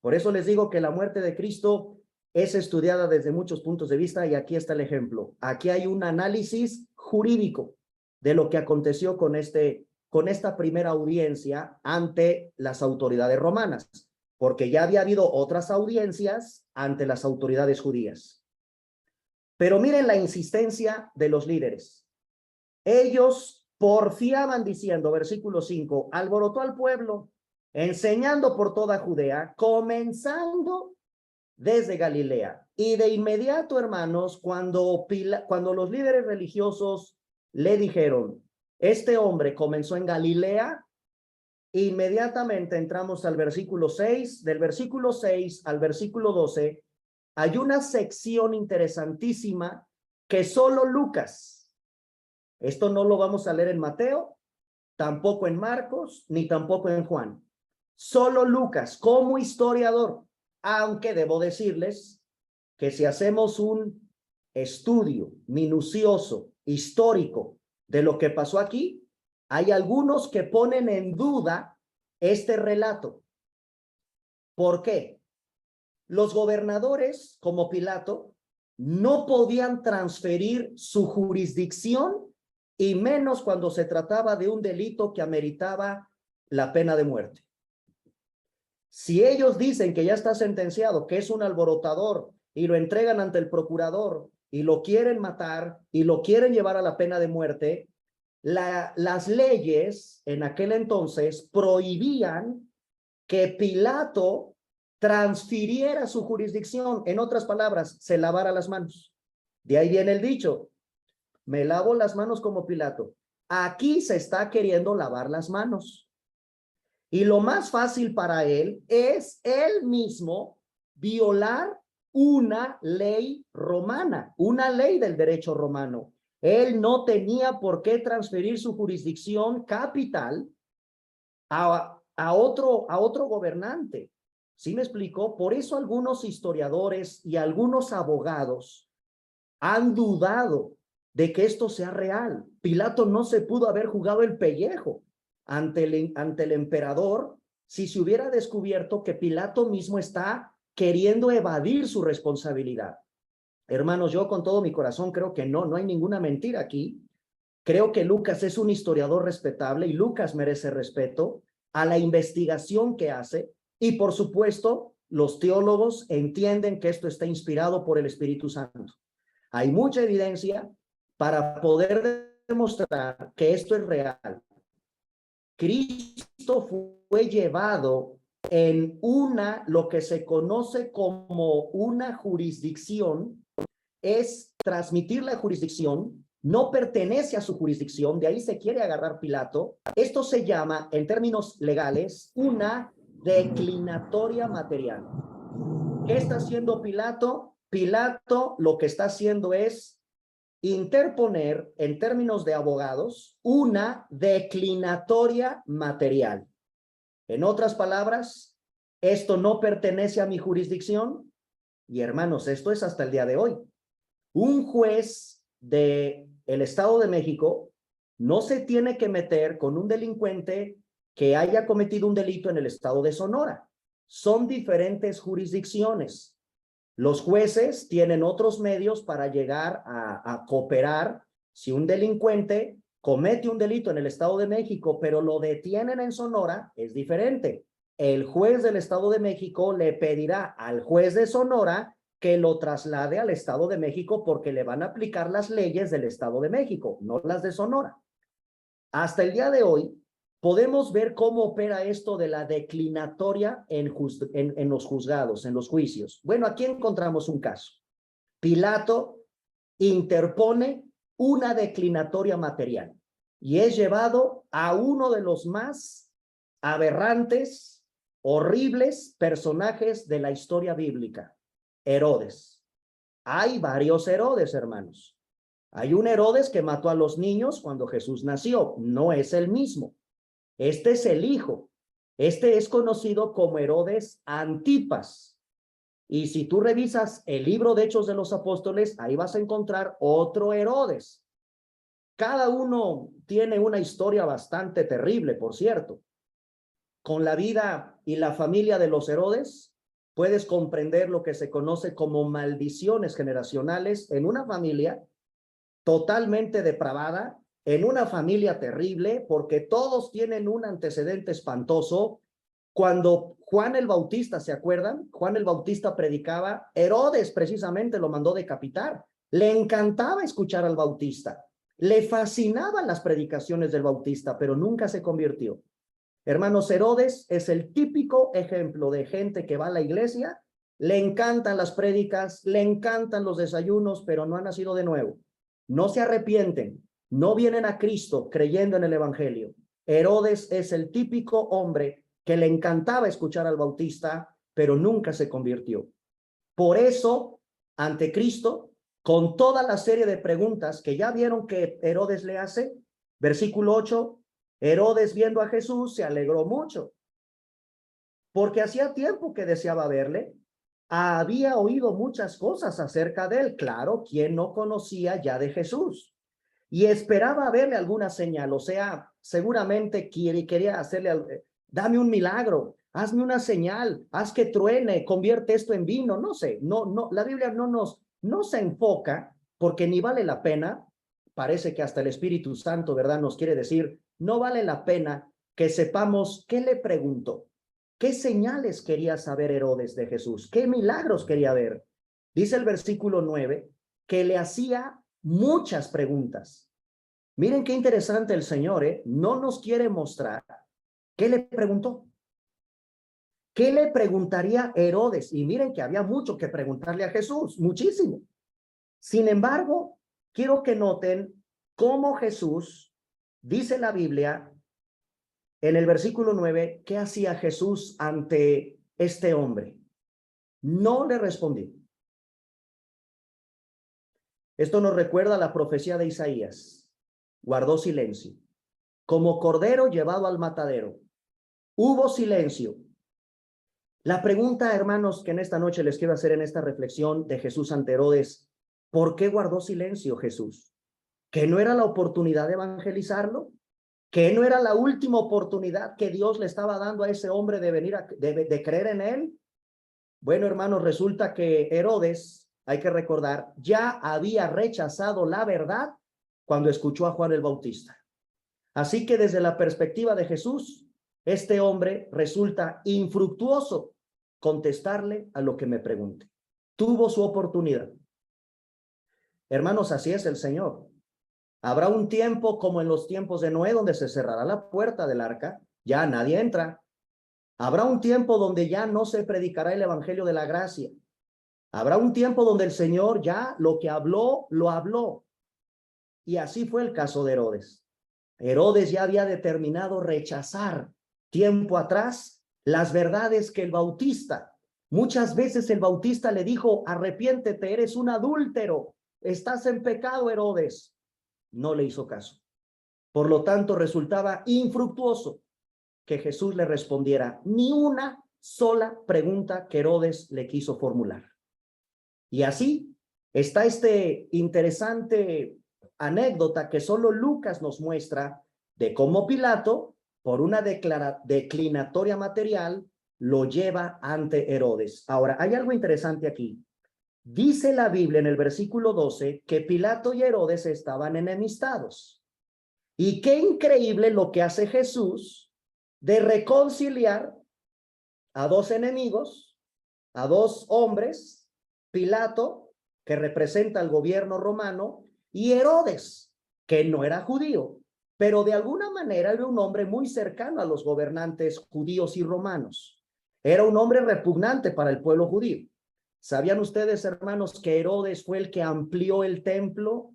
Por eso les digo que la muerte de Cristo es estudiada desde muchos puntos de vista, y aquí está el ejemplo. Aquí hay un análisis jurídico de lo que aconteció con esta primera audiencia ante las autoridades romanas, porque ya había habido otras audiencias ante las autoridades judías. Pero miren la insistencia de los líderes. Ellos porfiaban diciendo, versículo 5, alborotó al pueblo, enseñando por toda Judea, comenzando desde Galilea. Y de inmediato, hermanos, cuando los líderes religiosos le dijeron, este hombre comenzó en Galilea, inmediatamente entramos al versículo 6, del versículo 6 al versículo 12, hay una sección interesantísima que solo Lucas, esto no lo vamos a leer en Mateo, tampoco en Marcos, ni tampoco en Juan, solo Lucas como historiador, aunque debo decirles que si hacemos un estudio minucioso, histórico, de lo que pasó aquí, hay algunos que ponen en duda este relato. ¿Por qué? Los gobernadores, como Pilato, no podían transferir su jurisdicción, y menos cuando se trataba de un delito que ameritaba la pena de muerte. Si ellos dicen que ya está sentenciado, que es un alborotador, y lo entregan ante el procurador, y lo quieren matar, y lo quieren llevar a la pena de muerte, las leyes en aquel entonces prohibían que Pilato transfiriera su jurisdicción. En otras palabras, se lavara las manos. De ahí viene el dicho, me lavo las manos como Pilato. Aquí se está queriendo lavar las manos. Y lo más fácil para él es él mismo violar una ley romana, una ley del derecho romano. Él no tenía por qué transferir su jurisdicción capital a otro gobernante. ¿Sí me explico? Por eso algunos historiadores y algunos abogados han dudado de que esto sea real. Pilato no se pudo haber jugado el pellejo ante el emperador si se hubiera descubierto que Pilato mismo está queriendo evadir su responsabilidad. Hermanos, yo con todo mi corazón creo que no hay ninguna mentira aquí. Creo que Lucas es un historiador respetable y Lucas merece respeto a la investigación que hace, y por supuesto los teólogos entienden que esto está inspirado por el Espíritu Santo. Hay mucha evidencia para poder demostrar que esto es real. Cristo fue llevado en lo que se conoce como una jurisdicción, es transmitir la jurisdicción, no pertenece a su jurisdicción, de ahí se quiere agarrar Pilato. Esto se llama, en términos legales, una declinatoria material. ¿Qué está haciendo Pilato? Pilato lo que está haciendo es interponer, en términos de abogados, una declinatoria material. En otras palabras, esto no pertenece a mi jurisdicción. Y hermanos, esto es hasta el día de hoy. Un juez del Estado de México no se tiene que meter con un delincuente que haya cometido un delito en el estado de Sonora. Son diferentes jurisdicciones. Los jueces tienen otros medios para llegar a cooperar. Si un delincuente comete un delito en el Estado de México, pero lo detienen en Sonora, es diferente. El juez del Estado de México le pedirá al juez de Sonora que lo traslade al Estado de México porque le van a aplicar las leyes del Estado de México, no las de Sonora. Hasta el día de hoy, podemos ver cómo opera esto de la declinatoria en los juzgados, en los juicios. Bueno, aquí encontramos un caso. Pilato interpone una declinatoria material y es llevado a uno de los más aberrantes, horribles personajes de la historia bíblica, Herodes. Hay varios Herodes, hermanos. Hay un Herodes que mató a los niños cuando Jesús nació, no es el mismo. Este es el hijo. Este es conocido como Herodes Antipas. Y si tú revisas el libro de Hechos de los Apóstoles, ahí vas a encontrar otro Herodes. Cada uno tiene una historia bastante terrible, por cierto. Con la vida y la familia de los Herodes, puedes comprender lo que se conoce como maldiciones generacionales en una familia totalmente depravada, en una familia terrible, porque todos tienen un antecedente espantoso. Cuando Juan el Bautista, ¿se acuerdan? Juan el Bautista predicaba, Herodes precisamente lo mandó decapitar. Le encantaba escuchar al Bautista, le fascinaban las predicaciones del Bautista, pero nunca se convirtió. Hermanos, Herodes es el típico ejemplo de gente que va a la iglesia, le encantan las prédicas, le encantan los desayunos, pero no han nacido de nuevo. No se arrepienten, no vienen a Cristo creyendo en el evangelio. Herodes es el típico hombre que le encantaba escuchar al Bautista, pero nunca se convirtió. Por eso, ante Cristo, con toda la serie de preguntas que ya vieron que Herodes le hace, versículo 8, Herodes viendo a Jesús se alegró mucho, porque hacía tiempo que deseaba verle. Había oído muchas cosas acerca de él. Claro, ¿quién no conocía ya de Jesús? Y esperaba verle alguna señal, o sea, seguramente quería hacerle, dame un milagro, hazme una señal, haz que truene, convierte esto en vino, no sé, no, la Biblia no se enfoca porque ni vale la pena. Parece que hasta el Espíritu Santo, ¿verdad?, nos quiere decir, no vale la pena que sepamos qué le preguntó, qué señales quería saber Herodes de Jesús, qué milagros quería ver. Dice el versículo 9 que le hacía muchas preguntas. Miren qué interesante el Señor, no nos quiere mostrar qué le preguntó. ¿Qué le preguntaría Herodes? Y miren que había mucho que preguntarle a Jesús, muchísimo. Sin embargo, quiero que noten cómo Jesús, dice la Biblia, en el versículo 9, ¿qué hacía Jesús ante este hombre? No le respondió. Esto nos recuerda la profecía de Isaías. Guardó silencio. Como cordero llevado al matadero. Hubo silencio. La pregunta, hermanos, que en esta noche les quiero hacer en esta reflexión de Jesús ante Herodes, ¿por qué guardó silencio Jesús? ¿Que no era la oportunidad de evangelizarlo? ¿Que no era la última oportunidad que Dios le estaba dando a ese hombre de venir de creer en él? Bueno, hermanos, resulta que Herodes, hay que recordar, ya había rechazado la verdad cuando escuchó a Juan el Bautista. Así que desde la perspectiva de Jesús, este hombre resulta infructuoso contestarle a lo que me pregunte. Tuvo su oportunidad. Hermanos, así es el Señor. Habrá un tiempo como en los tiempos de Noé, donde se cerrará la puerta del arca, ya nadie entra. Habrá un tiempo donde ya no se predicará el evangelio de la gracia. Habrá un tiempo donde el Señor ya lo que habló, lo habló. Y así fue el caso de Herodes. Herodes ya había determinado rechazar tiempo atrás las verdades que el Bautista, muchas veces el Bautista le dijo, arrepiéntete, eres un adúltero. estás en pecado, Herodes. No le hizo caso. Por lo tanto, resultaba infructuoso que Jesús le respondiera ni una sola pregunta que Herodes le quiso formular. Y así está este interesante anécdota que solo Lucas nos muestra de cómo Pilato, por una declinatoria material, lo lleva ante Herodes. Ahora, hay algo interesante aquí. Dice la Biblia en el versículo 12 que Pilato y Herodes estaban enemistados. Y qué increíble lo que hace Jesús de reconciliar a dos enemigos, a dos hombres, Pilato, que representa al gobierno romano, y Herodes, que no era judío, pero de alguna manera era un hombre muy cercano a los gobernantes judíos y romanos. Era un hombre repugnante para el pueblo judío. ¿Sabían ustedes, hermanos, que Herodes fue el que amplió el templo?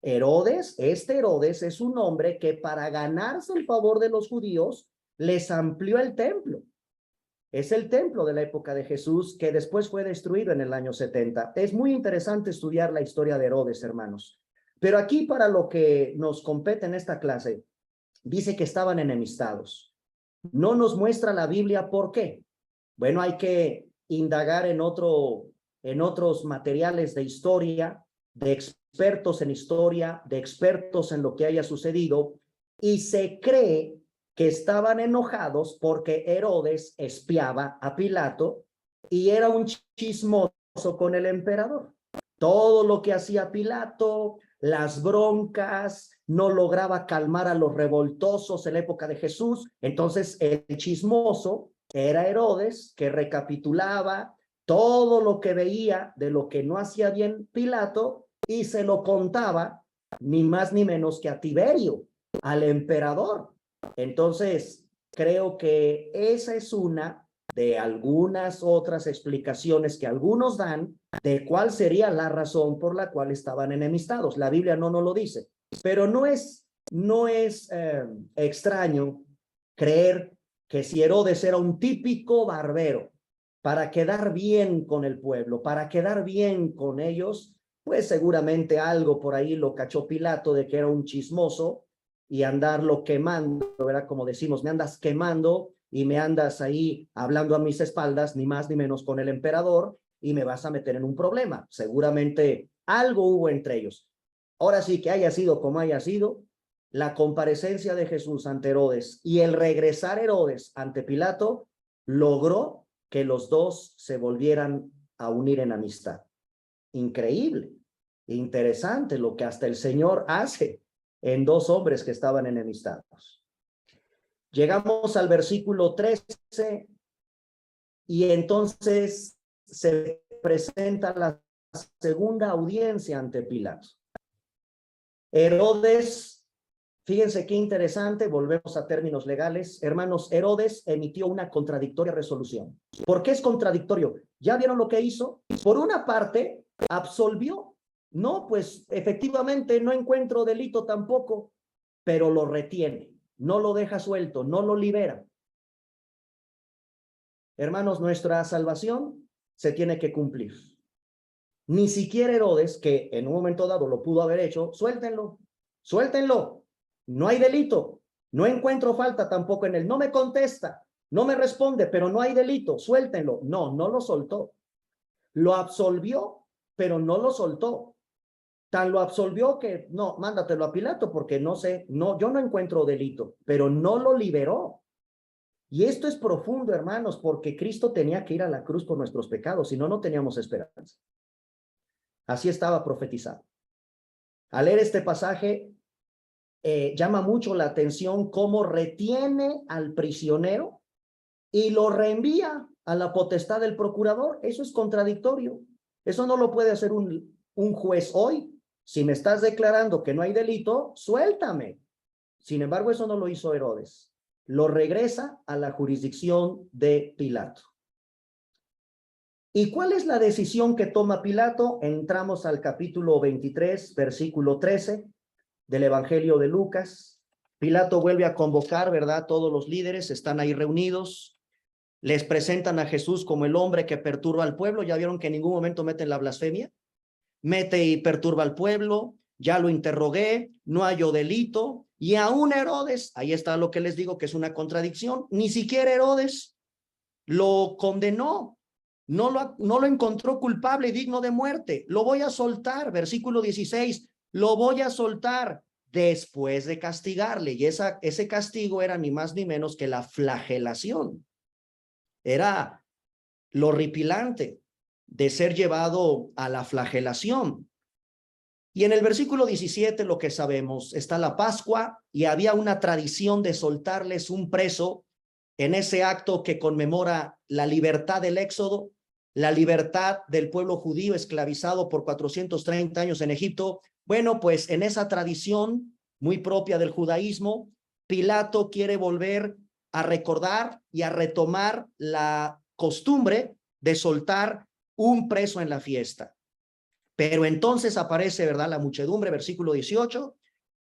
Herodes es un hombre que para ganarse el favor de los judíos, les amplió el templo. Es el templo de la época de Jesús que después fue destruido en el año 70. Es muy interesante estudiar la historia de Herodes, hermanos. Pero aquí, para lo que nos compete en esta clase, dice que estaban enemistados. No nos muestra la Biblia por qué. Bueno, hay que indagar en otros materiales de historia, de expertos en historia, de expertos en lo que haya sucedido, y se cree que estaban enojados porque Herodes espiaba a Pilato y era un chismoso con el emperador. Todo lo que hacía Pilato, las broncas, no lograba calmar a los revoltosos en la época de Jesús. Entonces el chismoso era Herodes, que recapitulaba todo lo que veía de lo que no hacía bien Pilato y se lo contaba ni más ni menos que a Tiberio, al emperador. Entonces, creo que esa es una de algunas otras explicaciones que algunos dan de cuál sería la razón por la cual estaban enemistados. La Biblia no nos lo dice, pero no es extraño creer que si Herodes era un típico barbero para quedar bien con el pueblo, para quedar bien con ellos, pues seguramente algo por ahí lo cachó Pilato de que era un chismoso y andarlo quemando, ¿verdad? Como decimos, me andas quemando y me andas ahí hablando a mis espaldas, ni más ni menos con el emperador, y me vas a meter en un problema. Seguramente algo hubo entre ellos. Ahora sí, que haya sido como haya sido, la comparecencia de Jesús ante Herodes y el regresar Herodes ante Pilato logró que los dos se volvieran a unir en amistad. Increíble, interesante lo que hasta el Señor hace en dos hombres que estaban enemistados. Llegamos al versículo 13 y entonces se presenta la segunda audiencia ante Pilato. Herodes, fíjense qué interesante, volvemos a términos legales. Hermanos, Herodes emitió una contradictoria resolución. ¿Por qué es contradictorio? ¿Ya vieron lo que hizo? Por una parte, absolvió. No, pues efectivamente no encuentro delito tampoco, pero lo retiene, no lo deja suelto, no lo libera. Hermanos, nuestra salvación se tiene que cumplir. Ni siquiera Herodes, que en un momento dado lo pudo haber hecho, suéltenlo, suéltenlo, no hay delito, no encuentro falta tampoco en él, no me contesta, no me responde, pero no hay delito, suéltenlo. No, no lo soltó. Lo absolvió, pero no lo soltó. Tan lo absolvió que no, mándatelo a Pilato porque no sé, no, yo no encuentro delito, pero no lo liberó. Y esto es profundo, hermanos, porque Cristo tenía que ir a la cruz por nuestros pecados, si no, no teníamos esperanza. Así estaba profetizado. Al leer este pasaje, llama mucho la atención cómo retiene al prisionero y lo reenvía a la potestad del procurador. Eso es contradictorio. Eso no lo puede hacer un juez hoy. Si me estás declarando que no hay delito, suéltame. Sin embargo, eso no lo hizo Herodes. Lo regresa a la jurisdicción de Pilato. ¿Y cuál es la decisión que toma Pilato? Entramos al capítulo 23, versículo 13 del Evangelio de Lucas. Pilato vuelve a convocar, ¿verdad? Todos los líderes están ahí reunidos. Les presentan a Jesús como el hombre que perturba al pueblo. ¿Ya vieron que en ningún momento meten la blasfemia? mete y perturba al pueblo, ya lo interrogué, no halló delito, y aún Herodes, ahí está lo que les digo que es una contradicción, ni siquiera Herodes lo condenó, no lo encontró culpable y digno de muerte. Lo voy a soltar, versículo 16, lo voy a soltar después de castigarle. Y ese castigo era ni más ni menos que la flagelación. Era lo horripilante de ser llevado a la flagelación. Y en el versículo 17 lo que sabemos, está la Pascua y había una tradición de soltarles un preso en ese acto que conmemora la libertad del Éxodo, la libertad del pueblo judío esclavizado por 430 años en Egipto. Bueno, pues en esa tradición muy propia del judaísmo, Pilato quiere volver a recordar y a retomar la costumbre de soltar un preso en la fiesta. Pero entonces aparece, ¿verdad?, la muchedumbre, versículo 18,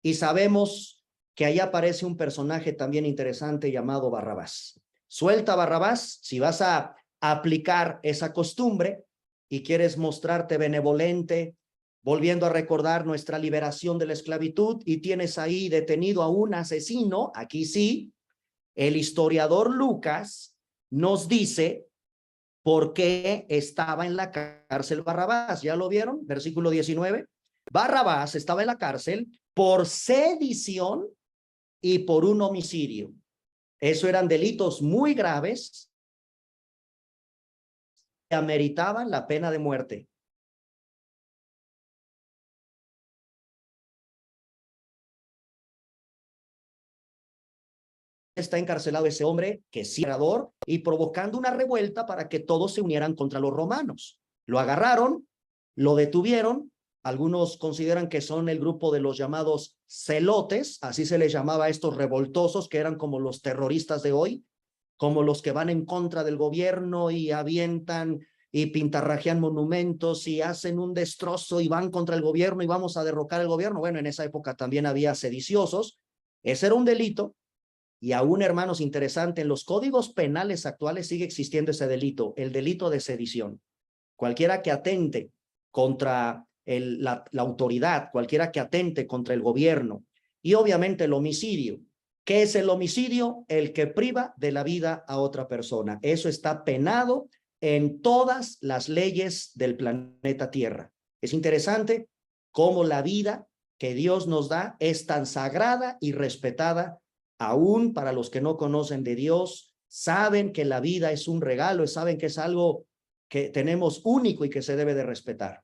y sabemos que ahí aparece un personaje también interesante llamado Barrabás. Suelta a Barrabás, si vas a aplicar esa costumbre y quieres mostrarte benevolente, volviendo a recordar nuestra liberación de la esclavitud, y tienes ahí detenido a un asesino, aquí sí, el historiador Lucas nos dice por qué estaba en la cárcel Barrabás. ¿Ya lo vieron? Versículo 19. Barrabás estaba en la cárcel por sedición y por un homicidio. Eso eran delitos muy graves que ameritaban la pena de muerte. Está encarcelado ese hombre que es cierrador y provocando una revuelta para que todos se unieran contra los romanos. Lo agarraron, lo detuvieron. Algunos consideran que son el grupo de los llamados celotes, así se les llamaba a estos revoltosos, que eran como los terroristas de hoy, como los que van en contra del gobierno y avientan y pintarrajean monumentos y hacen un destrozo y van contra el gobierno y vamos a derrocar el gobierno. Bueno, en esa época también había sediciosos. Ese era un delito. Y aún, hermanos, interesante, en los códigos penales actuales sigue existiendo ese delito, el delito de sedición. Cualquiera que atente contra la autoridad, cualquiera que atente contra el gobierno. Y obviamente el homicidio. ¿Qué es el homicidio? El que priva de la vida a otra persona. Eso está penado en todas las leyes del planeta Tierra. Es interesante cómo la vida que Dios nos da es tan sagrada y respetada. Aún para los que no conocen de Dios, saben que la vida es un regalo, saben que es algo que tenemos único y que se debe de respetar.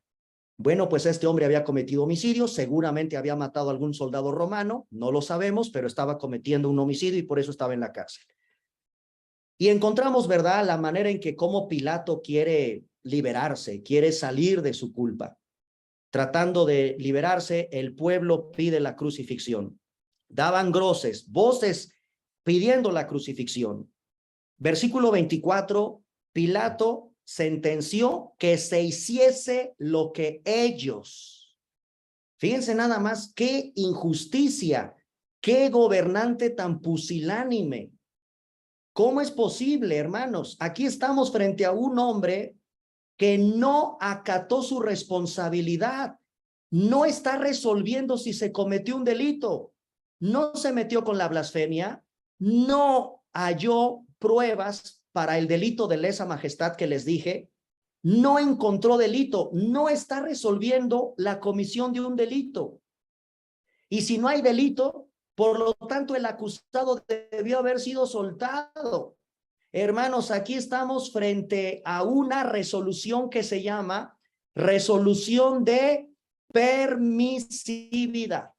Bueno, pues este hombre había cometido homicidio, seguramente había matado a algún soldado romano, no lo sabemos, pero estaba cometiendo un homicidio y por eso estaba en la cárcel. Y encontramos, ¿verdad?, la manera en que como Pilato quiere liberarse, quiere salir de su culpa. Tratando de liberarse, el pueblo pide la crucifixión. Daban voces pidiendo la crucifixión. Versículo 24, Pilato sentenció que se hiciese lo que ellos. Fíjense nada más, qué injusticia, qué gobernante tan pusilánime. ¿Cómo es posible, hermanos? Aquí estamos frente a un hombre que no acató su responsabilidad, no está resolviendo si se cometió un delito, no se metió con la blasfemia, no halló pruebas para el delito de lesa majestad que les dije, no encontró delito, no está resolviendo la comisión de un delito. Y si no hay delito, por lo tanto el acusado debió haber sido soltado. Hermanos, aquí estamos frente a una resolución que se llama resolución de permisividad.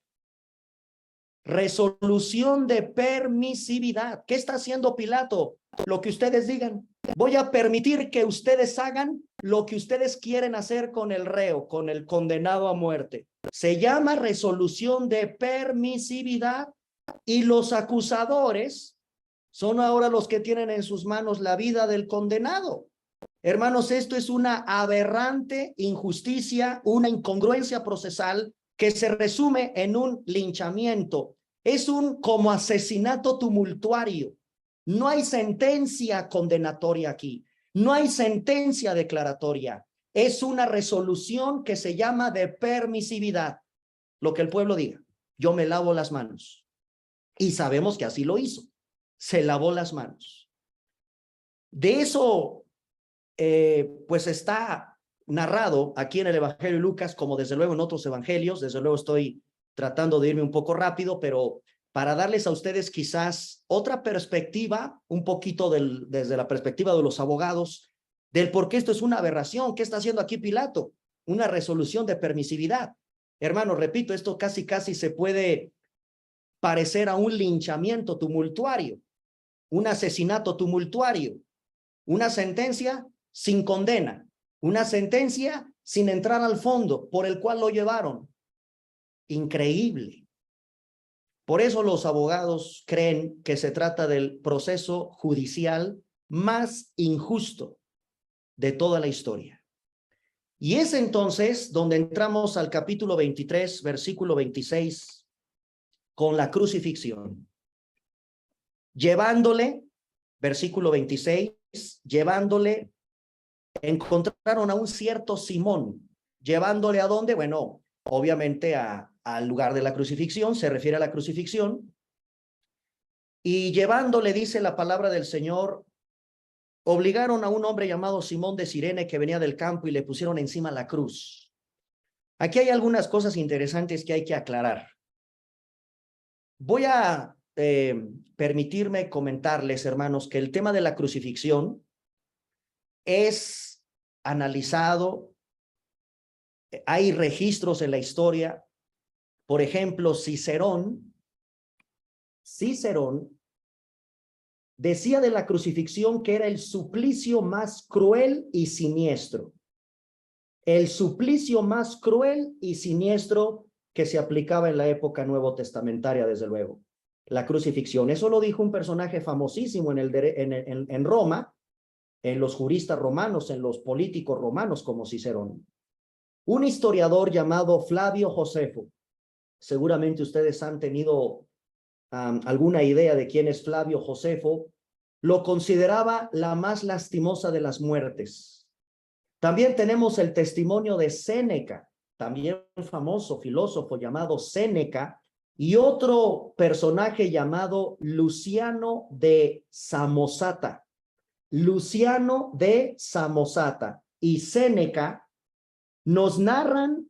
Resolución de permisividad. ¿Qué está haciendo Pilato? Lo que ustedes digan. Voy a permitir que ustedes hagan lo que ustedes quieren hacer con el reo, con el condenado a muerte. Se llama resolución de permisividad y los acusadores son ahora los que tienen en sus manos la vida del condenado. Hermanos, esto es una aberrante injusticia, una incongruencia procesal que se resume en un linchamiento. Es un como asesinato tumultuario. No hay sentencia condenatoria aquí. No hay sentencia declaratoria. es una resolución que se llama de permisividad. Lo que el pueblo diga, yo me lavo las manos. Y sabemos que así lo hizo. Se lavó las manos. De eso, pues está narrado aquí en el Evangelio de Lucas, como desde luego en otros evangelios. Desde luego estoy tratando de irme un poco rápido, pero para darles a ustedes quizás otra perspectiva, un poquito desde la perspectiva de los abogados, del por qué esto es una aberración. ¿Qué está haciendo aquí Pilato? Una resolución de permisividad. Hermano, repito, esto casi se puede parecer a un linchamiento tumultuario, un asesinato tumultuario, una sentencia sin condena, una sentencia sin entrar al fondo por el cual lo llevaron. Increíble. Por eso los abogados creen que se trata del proceso judicial más injusto de toda la historia. Y es entonces donde entramos al capítulo 23, versículo 26, con la crucifixión. Llevándole, versículo 26, llevándole, encontraron a un cierto Simón. ¿Llevándole a dónde? Bueno, obviamente al lugar de la crucifixión, se refiere a la crucifixión. Y llevándole, dice la palabra del Señor, obligaron a un hombre llamado Simón de Cirene que venía del campo y le pusieron encima la cruz. Aquí hay algunas cosas interesantes que hay que aclarar. Voy a permitirme comentarles, hermanos, que el tema de la crucifixión es analizado. Hay registros en la historia. Por ejemplo, Cicerón decía de la crucifixión que era el suplicio más cruel y siniestro. El suplicio más cruel y siniestro que se aplicaba en la época nuevo testamentaria, desde luego. La crucifixión. Eso lo dijo un personaje famosísimo en Roma, en los juristas romanos, en los políticos romanos como Cicerón. Un historiador llamado Flavio Josefo. Seguramente ustedes han tenido alguna idea de quién es Flavio Josefo. Lo consideraba la más lastimosa de las muertes. También tenemos el testimonio de Séneca, también un famoso filósofo llamado Séneca, y otro personaje llamado Luciano de Samosata. Luciano de Samosata y Séneca nos narran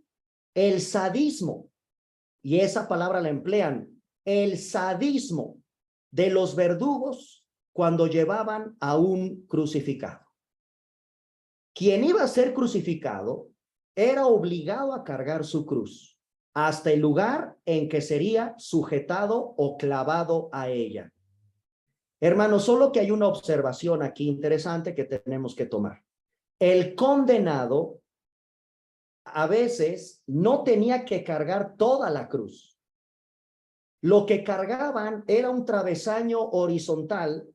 el sadismo, y esa palabra la emplean, el sadismo de los verdugos cuando llevaban a un crucificado. Quien iba a ser crucificado era obligado a cargar su cruz hasta el lugar en que sería sujetado o clavado a ella. Hermanos, solo que hay una observación aquí interesante que tenemos que tomar. El condenado a veces no tenía que cargar toda la cruz. Lo que cargaban era un travesaño horizontal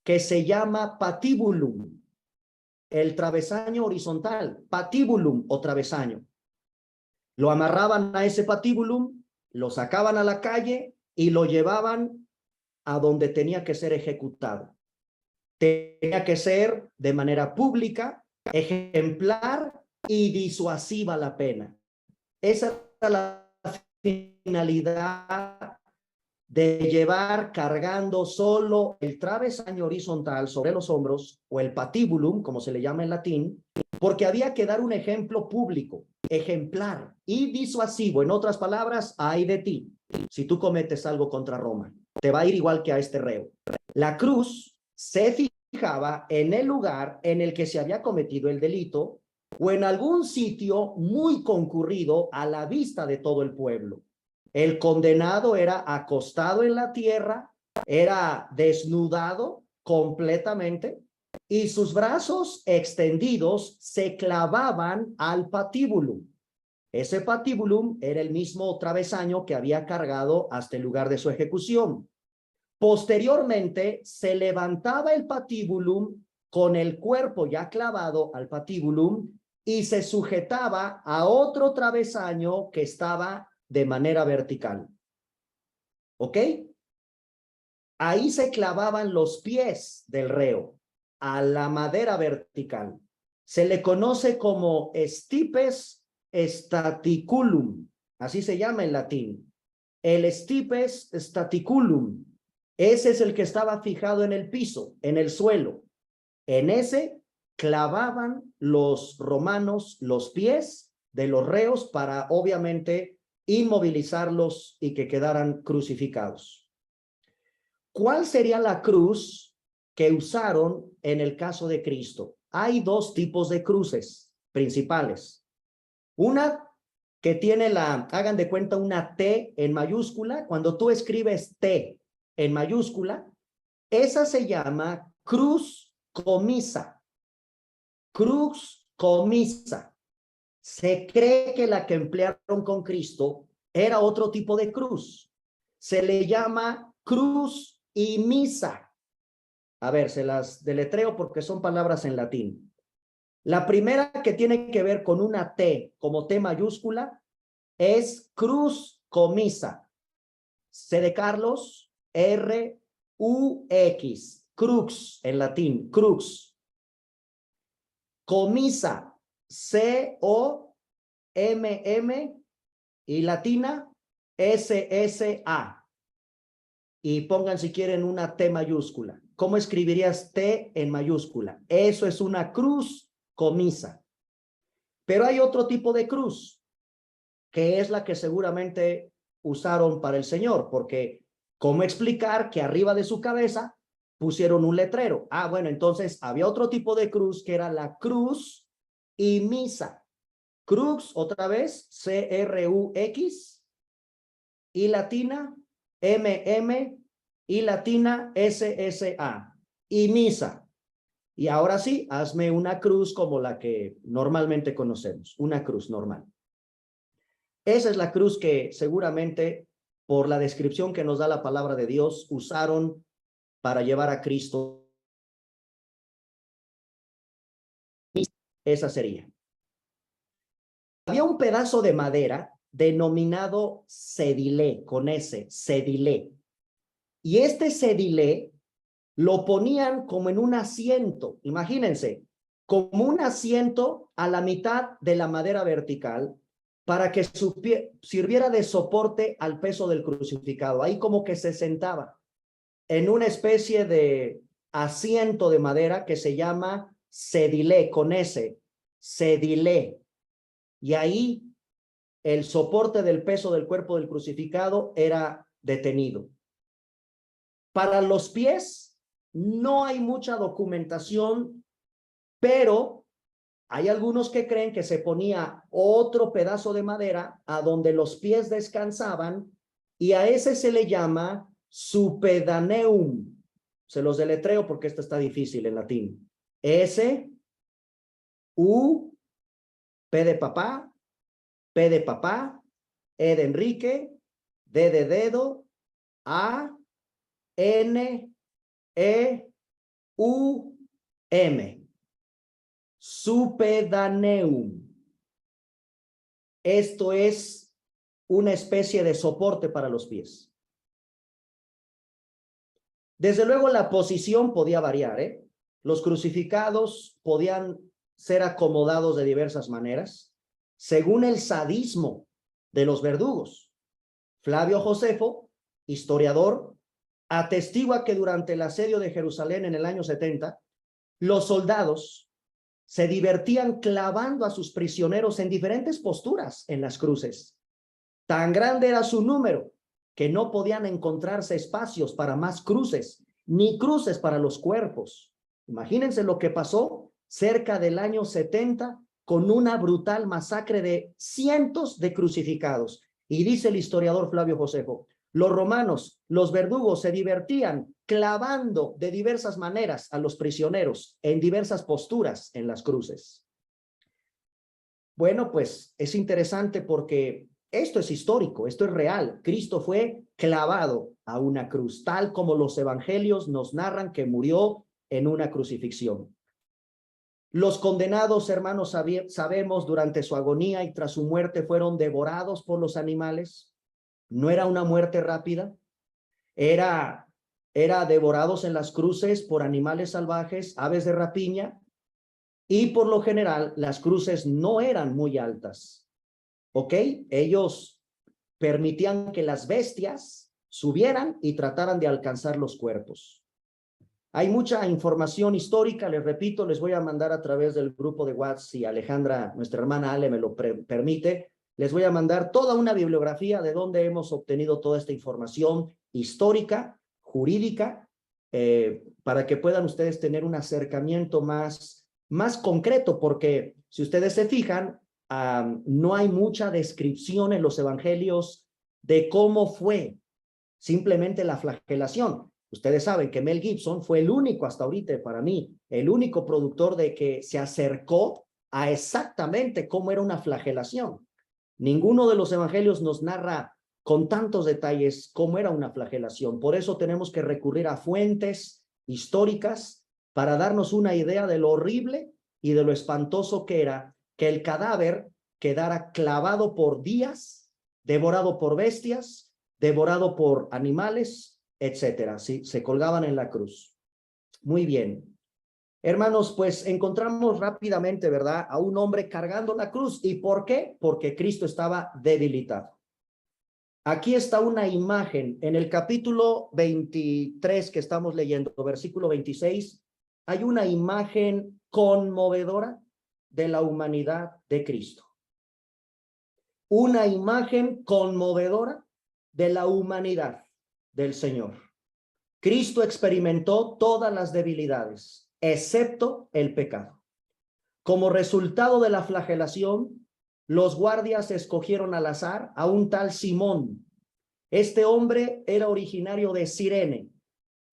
que se llama patibulum. El travesaño horizontal, patibulum o travesaño. Lo amarraban a ese patibulum, lo sacaban a la calle y lo llevaban a donde tenía que ser ejecutado. Tenía que ser de manera pública, ejemplar y disuasiva la pena. Esa era la finalidad de llevar cargando solo el travesaño horizontal sobre los hombros, o el patibulum, como se le llama en latín, porque había que dar un ejemplo público, ejemplar y disuasivo. En otras palabras, ay de ti, si tú cometes algo contra Roma, te va a ir igual que a este reo. La cruz se fijaba en el lugar en el que se había cometido el delito o en algún sitio muy concurrido a la vista de todo el pueblo. El condenado era acostado en la tierra, era desnudado completamente y sus brazos extendidos se clavaban al patíbulum. Ese patíbulum era el mismo travesaño que había cargado hasta el lugar de su ejecución. Posteriormente se levantaba el patíbulum con el cuerpo ya clavado al patíbulum y se sujetaba a otro travesaño que estaba de manera vertical. ¿Ok? Ahí se clavaban los pies del reo a la madera vertical. Se le conoce como stipes staticulum, así se llama en latín. El stipes staticulum, ese es el que estaba fijado en el piso, en el suelo. En ese clavaban los romanos los pies de los reos para obviamente inmovilizarlos y que quedaran crucificados. ¿Cuál sería la cruz que usaron en el caso de Cristo? Hay dos tipos de cruces principales. Una que tiene hagan de cuenta, una T en mayúscula. Cuando tú escribes T en mayúscula, esa se llama cruz comisa. Cruz comisa. Se cree que la que emplearon con Cristo era otro tipo de cruz. Se le llama cruz y misa. A ver, se las deletreo porque son palabras en latín. La primera, que tiene que ver con una T como T mayúscula, es cruz comisa. C de Carlos, R, U, X. Crux en latín, crux. Comisa, C, O, M, M y latina, S, S, A. Y pongan si quieren una T mayúscula. ¿Cómo escribirías T en mayúscula? Eso es una cruz comisa. Pero hay otro tipo de cruz, que es la que seguramente usaron para el Señor, porque ¿cómo explicar que arriba de su cabeza pusieron un letrero? Ah, bueno, entonces había otro tipo de cruz que era la cruz y misa. Crux, otra vez, C-R-U-X, y latina, M-M, y latina, S-S-A, y misa. Y ahora sí, hazme una cruz como la que normalmente conocemos, una cruz normal. Esa es la cruz que seguramente, por la descripción que nos da la palabra de Dios, usaron para llevar a Cristo. Esa sería. Había un pedazo de madera denominado cedilé, con S, cedilé. Y este cedilé lo ponían como en un asiento, imagínense, como un asiento a la mitad de la madera vertical para que sirviera de soporte al peso del crucificado. Ahí como que se sentaba en una especie de asiento de madera que se llama cedilé, con S, cedilé. Y ahí el soporte del peso del cuerpo del crucificado era detenido. Para los pies no hay mucha documentación, pero hay algunos que creen que se ponía otro pedazo de madera a donde los pies descansaban y a ese se le llama supedaneum. Se los deletreo porque esto está difícil en latín. S, U, P de papá, P de papá, E de Enrique, D de dedo, A, N, E, U, M. Supedaneum. Esto es una especie de soporte para los pies. Desde luego la posición podía variar, ¿eh? Los crucificados podían ser acomodados de diversas maneras, según el sadismo de los verdugos. Flavio Josefo, historiador, atestigua que durante el asedio de Jerusalén en el año 70, los soldados se divertían clavando a sus prisioneros en diferentes posturas en las cruces. Tan grande era su número que no podían encontrarse espacios para más cruces, ni cruces para los cuerpos. Imagínense lo que pasó cerca del año 70 con una brutal masacre de cientos de crucificados. Y dice el historiador Flavio Josefo, los romanos, los verdugos se divertían clavando de diversas maneras a los prisioneros en diversas posturas en las cruces. Bueno, pues es interesante porque esto es histórico, esto es real. Cristo fue clavado a una cruz, tal como los evangelios nos narran que murió en una crucifixión. Los condenados, hermanos, sabemos, durante su agonía y tras su muerte fueron devorados por los animales. No era una muerte rápida, era devorados en las cruces por animales salvajes, aves de rapiña, y por lo general las cruces no eran muy altas, ¿ok? Ellos permitían que las bestias subieran y trataran de alcanzar los cuerpos. Hay mucha información histórica, les repito, les voy a mandar a través del grupo de WhatsApp, si Alejandra, nuestra hermana Ale, me lo permite, les voy a mandar toda una bibliografía de donde hemos obtenido toda esta información histórica, jurídica, para que puedan ustedes tener un acercamiento más concreto, porque si ustedes se fijan, no hay mucha descripción en los evangelios de cómo fue simplemente la flagelación. Ustedes saben que Mel Gibson fue el único hasta ahorita, para mí, el único productor de que se acercó a exactamente cómo era una flagelación. Ninguno de los evangelios nos narra con tantos detalles cómo era una flagelación. Por eso tenemos que recurrir a fuentes históricas para darnos una idea de lo horrible y de lo espantoso que era que el cadáver quedara clavado por días, devorado por bestias, devorado por animales, etcétera. ¿Sí? Se colgaban en la cruz. Muy bien. Hermanos, pues encontramos rápidamente, ¿verdad?, a un hombre cargando la cruz. ¿Y por qué? Porque Cristo estaba debilitado. Aquí está una imagen. En el capítulo 23 que estamos leyendo, versículo 26, hay una imagen conmovedora de la humanidad de Cristo. Una imagen conmovedora de la humanidad del Señor. Cristo experimentó todas las debilidades, excepto el pecado. Como resultado de la flagelación, los guardias escogieron al azar a un tal Simón. Este hombre era originario de Cirene,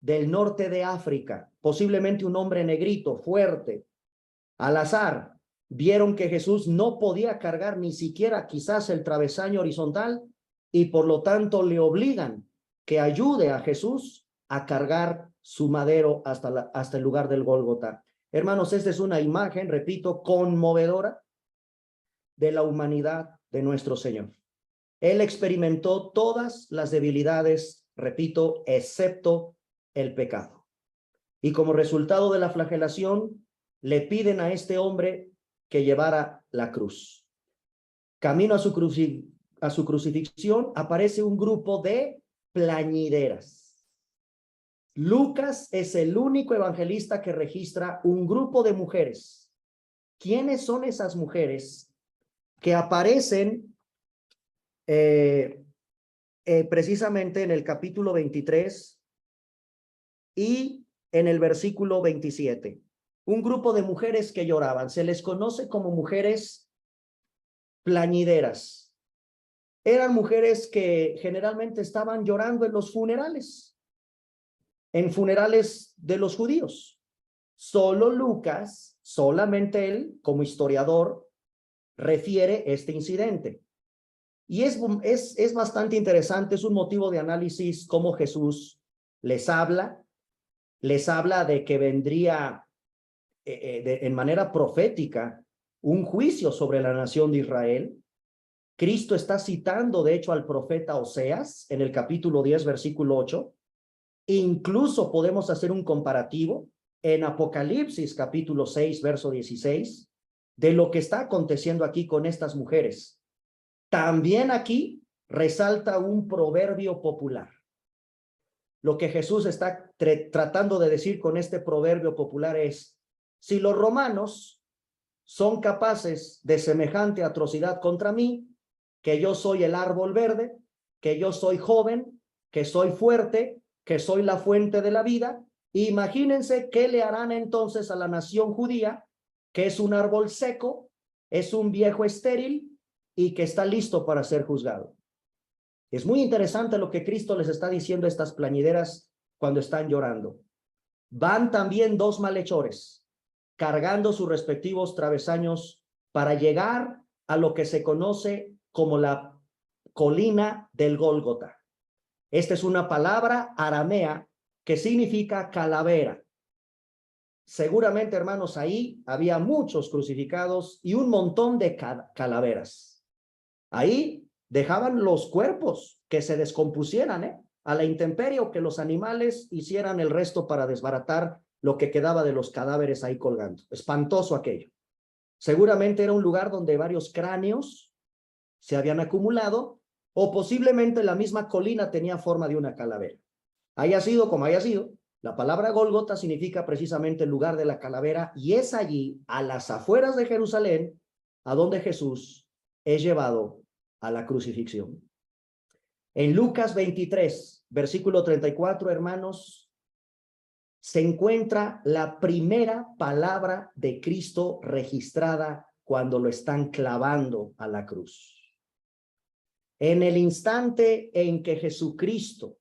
del norte de África, posiblemente un hombre negrito, fuerte. Al azar, vieron que Jesús no podía cargar ni siquiera quizás el travesaño horizontal y por lo tanto le obligan que ayude a Jesús a cargar su madero hasta el lugar del Gólgota. Hermanos, esta es una imagen, repito, conmovedora de la humanidad de nuestro Señor. Él experimentó todas las debilidades, repito, excepto el pecado. Y como resultado de la flagelación, le piden a este hombre que llevara la cruz. Camino a su crucifixión aparece un grupo de plañideras. Lucas es el único evangelista que registra un grupo de mujeres. ¿Quiénes son esas mujeres que aparecen precisamente en el capítulo 23 y en el versículo 27? Un grupo de mujeres que lloraban. Se les conoce como mujeres plañideras. Eran mujeres que generalmente estaban llorando en los funerales, en funerales de los judíos. Solo Lucas, solamente él, como historiador, refiere este incidente. Y es bastante interesante, es un motivo de análisis cómo Jesús les habla de que vendría en manera profética un juicio sobre la nación de Israel. Cristo está citando, de hecho, al profeta Oseas en el capítulo 10, versículo 8. Incluso podemos hacer un comparativo en Apocalipsis, capítulo 6, verso 16, de lo que está aconteciendo aquí con estas mujeres. También aquí resalta un proverbio popular. Lo que Jesús está tratando de decir con este proverbio popular es: si los romanos son capaces de semejante atrocidad contra mí, que yo soy el árbol verde, que yo soy joven, que soy fuerte, que soy la fuente de la vida, imagínense qué le harán entonces a la nación judía, que es un árbol seco, es un viejo estéril y que está listo para ser juzgado. Es muy interesante lo que Cristo les está diciendo a estas plañideras cuando están llorando. Van también dos malhechores cargando sus respectivos travesaños para llegar a lo que se conoce como la colina del Gólgota. Esta es una palabra aramea que significa calavera. Seguramente, hermanos, ahí había muchos crucificados y un montón de calaveras. Ahí dejaban los cuerpos que se descompusieran, a la intemperie, o que los animales hicieran el resto para desbaratar lo que quedaba de los cadáveres ahí colgando. Espantoso aquello. Seguramente era un lugar donde varios cráneos se habían acumulado, o posiblemente la misma colina tenía forma de una calavera. Haya sido como haya sido, la palabra Gólgota significa precisamente el lugar de la calavera, y es allí, a las afueras de Jerusalén, a donde Jesús es llevado a la crucifixión. En Lucas 23, versículo 34, hermanos, se encuentra la primera palabra de Cristo registrada cuando lo están clavando a la cruz. En el instante en que Jesucristo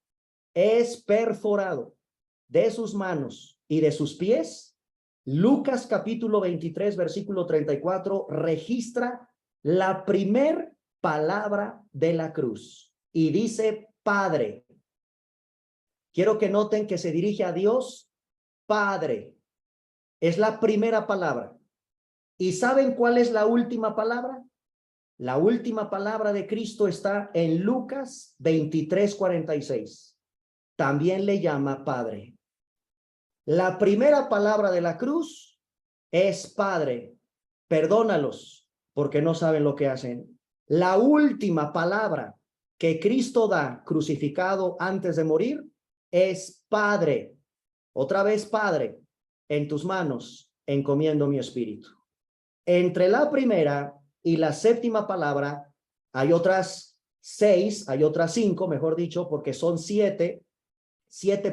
es perforado de sus manos y de sus pies, Lucas capítulo 23, versículo 34, registra la primer palabra de la cruz y dice Padre. Quiero que noten que se dirige a Dios, Padre. Es la primera palabra. ¿Y saben cuál es la última palabra? La última palabra de Cristo está en Lucas 23, 46. También le llama Padre. La primera palabra de la cruz es Padre, perdónalos porque no saben lo que hacen. La última palabra que Cristo da crucificado antes de morir es Padre. Otra vez, Padre, en tus manos encomiendo mi espíritu. Entre la primera y la séptima palabra hay otras 6, hay otras 5, mejor dicho, porque son 7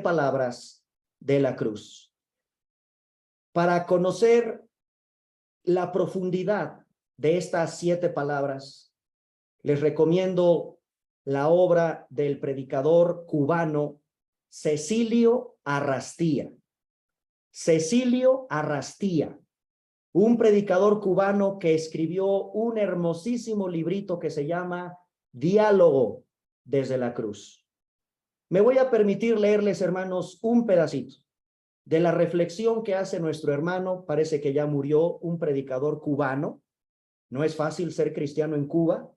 palabras de la cruz. Para conocer la profundidad de estas 7 palabras, les recomiendo la obra del predicador cubano Cecilio Arrastía. Cecilio Arrastía, un predicador cubano que escribió un hermosísimo librito que se llama Diálogo desde la cruz. Me voy a permitir leerles, hermanos, un pedacito de la reflexión que hace nuestro hermano, parece que ya murió, un predicador cubano. No es fácil ser cristiano en Cuba.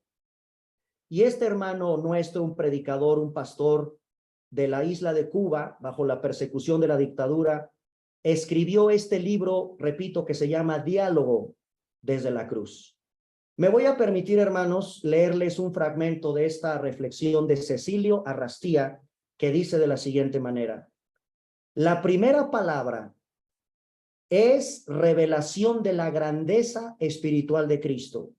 Y este hermano nuestro, un predicador, un pastor de la isla de Cuba, bajo la persecución de la dictadura, escribió este libro, repito, que se llama Diálogo desde la cruz. Me voy a permitir, hermanos, leerles un fragmento de esta reflexión de Cecilio Arrastía, que dice de la siguiente manera: la primera palabra es revelación de la grandeza espiritual de Cristo.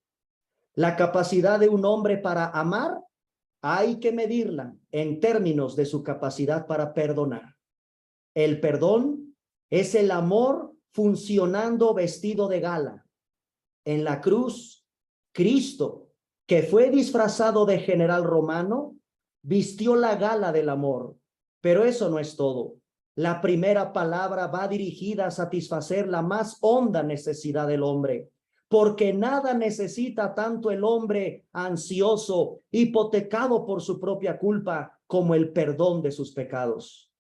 La capacidad de un hombre para amar hay que medirla en términos de su capacidad para perdonar. El perdón es el amor funcionando vestido de gala. En la cruz, Cristo, que fue disfrazado de general romano, vistió la gala del amor. Pero eso no es todo. La primera palabra va dirigida a satisfacer la más honda necesidad del hombre, porque nada necesita tanto el hombre ansioso, hipotecado por su propia culpa, como el perdón de sus pecados.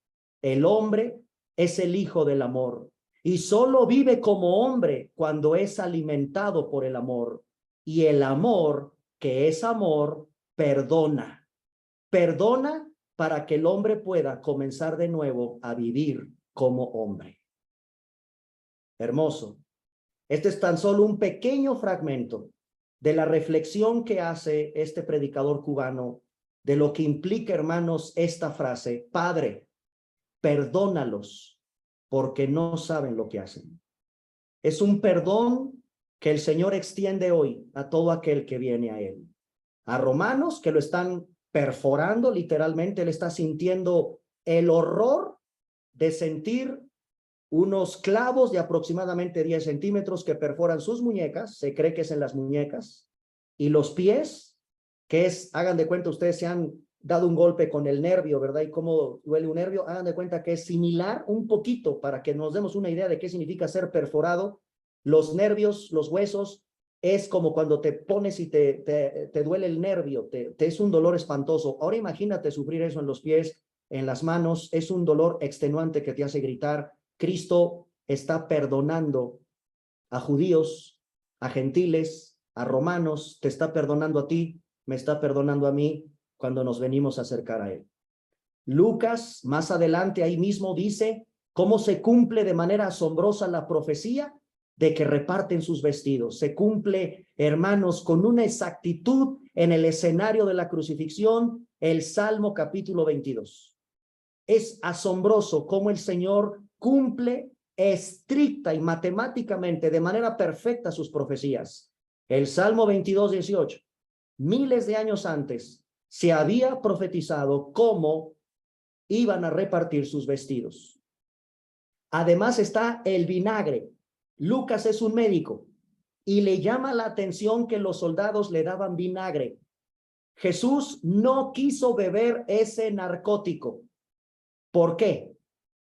El hombre es el hijo del amor y solo vive como hombre cuando es alimentado por el amor. Y el amor, que es amor, perdona. Perdona para que el hombre pueda comenzar de nuevo a vivir como hombre. Hermoso. Este es tan solo un pequeño fragmento de la reflexión que hace este predicador cubano de lo que implica, hermanos, esta frase: Padre, perdónalos porque no saben lo que hacen. Es un perdón que el Señor extiende hoy a todo aquel que viene a Él. A romanos que lo están perforando literalmente, él está sintiendo el horror de sentir unos clavos de aproximadamente 10 centímetros que perforan sus muñecas, se cree que es en las muñecas, y los pies, que es, hagan de cuenta, ustedes se han dado un golpe con el nervio, ¿verdad? Y cómo duele un nervio, hagan de cuenta que es similar un poquito, para que nos demos una idea de qué significa ser perforado. Los nervios, los huesos, es como cuando te pones y te duele el nervio, te es un dolor espantoso. Ahora imagínate sufrir eso en los pies, en las manos, es un dolor extenuante que te hace gritar. Cristo está perdonando a judíos, a gentiles, a romanos, te está perdonando a ti, me está perdonando a mí cuando nos venimos a acercar a Él. Lucas, más adelante ahí mismo dice, ¿Cómo se cumple de manera asombrosa la profecía de que reparten sus vestidos? Se cumple, hermanos, con una exactitud en el escenario de la crucifixión, el Salmo capítulo 22. Es asombroso cómo el Señor cumple estricta y matemáticamente de manera perfecta sus profecías. El Salmo 22, 18. Miles de años antes se había profetizado cómo iban a repartir sus vestidos. Además está el vinagre. Lucas es un médico y le llama la atención que los soldados le daban vinagre. Jesús no quiso beber ese narcótico. ¿Por qué?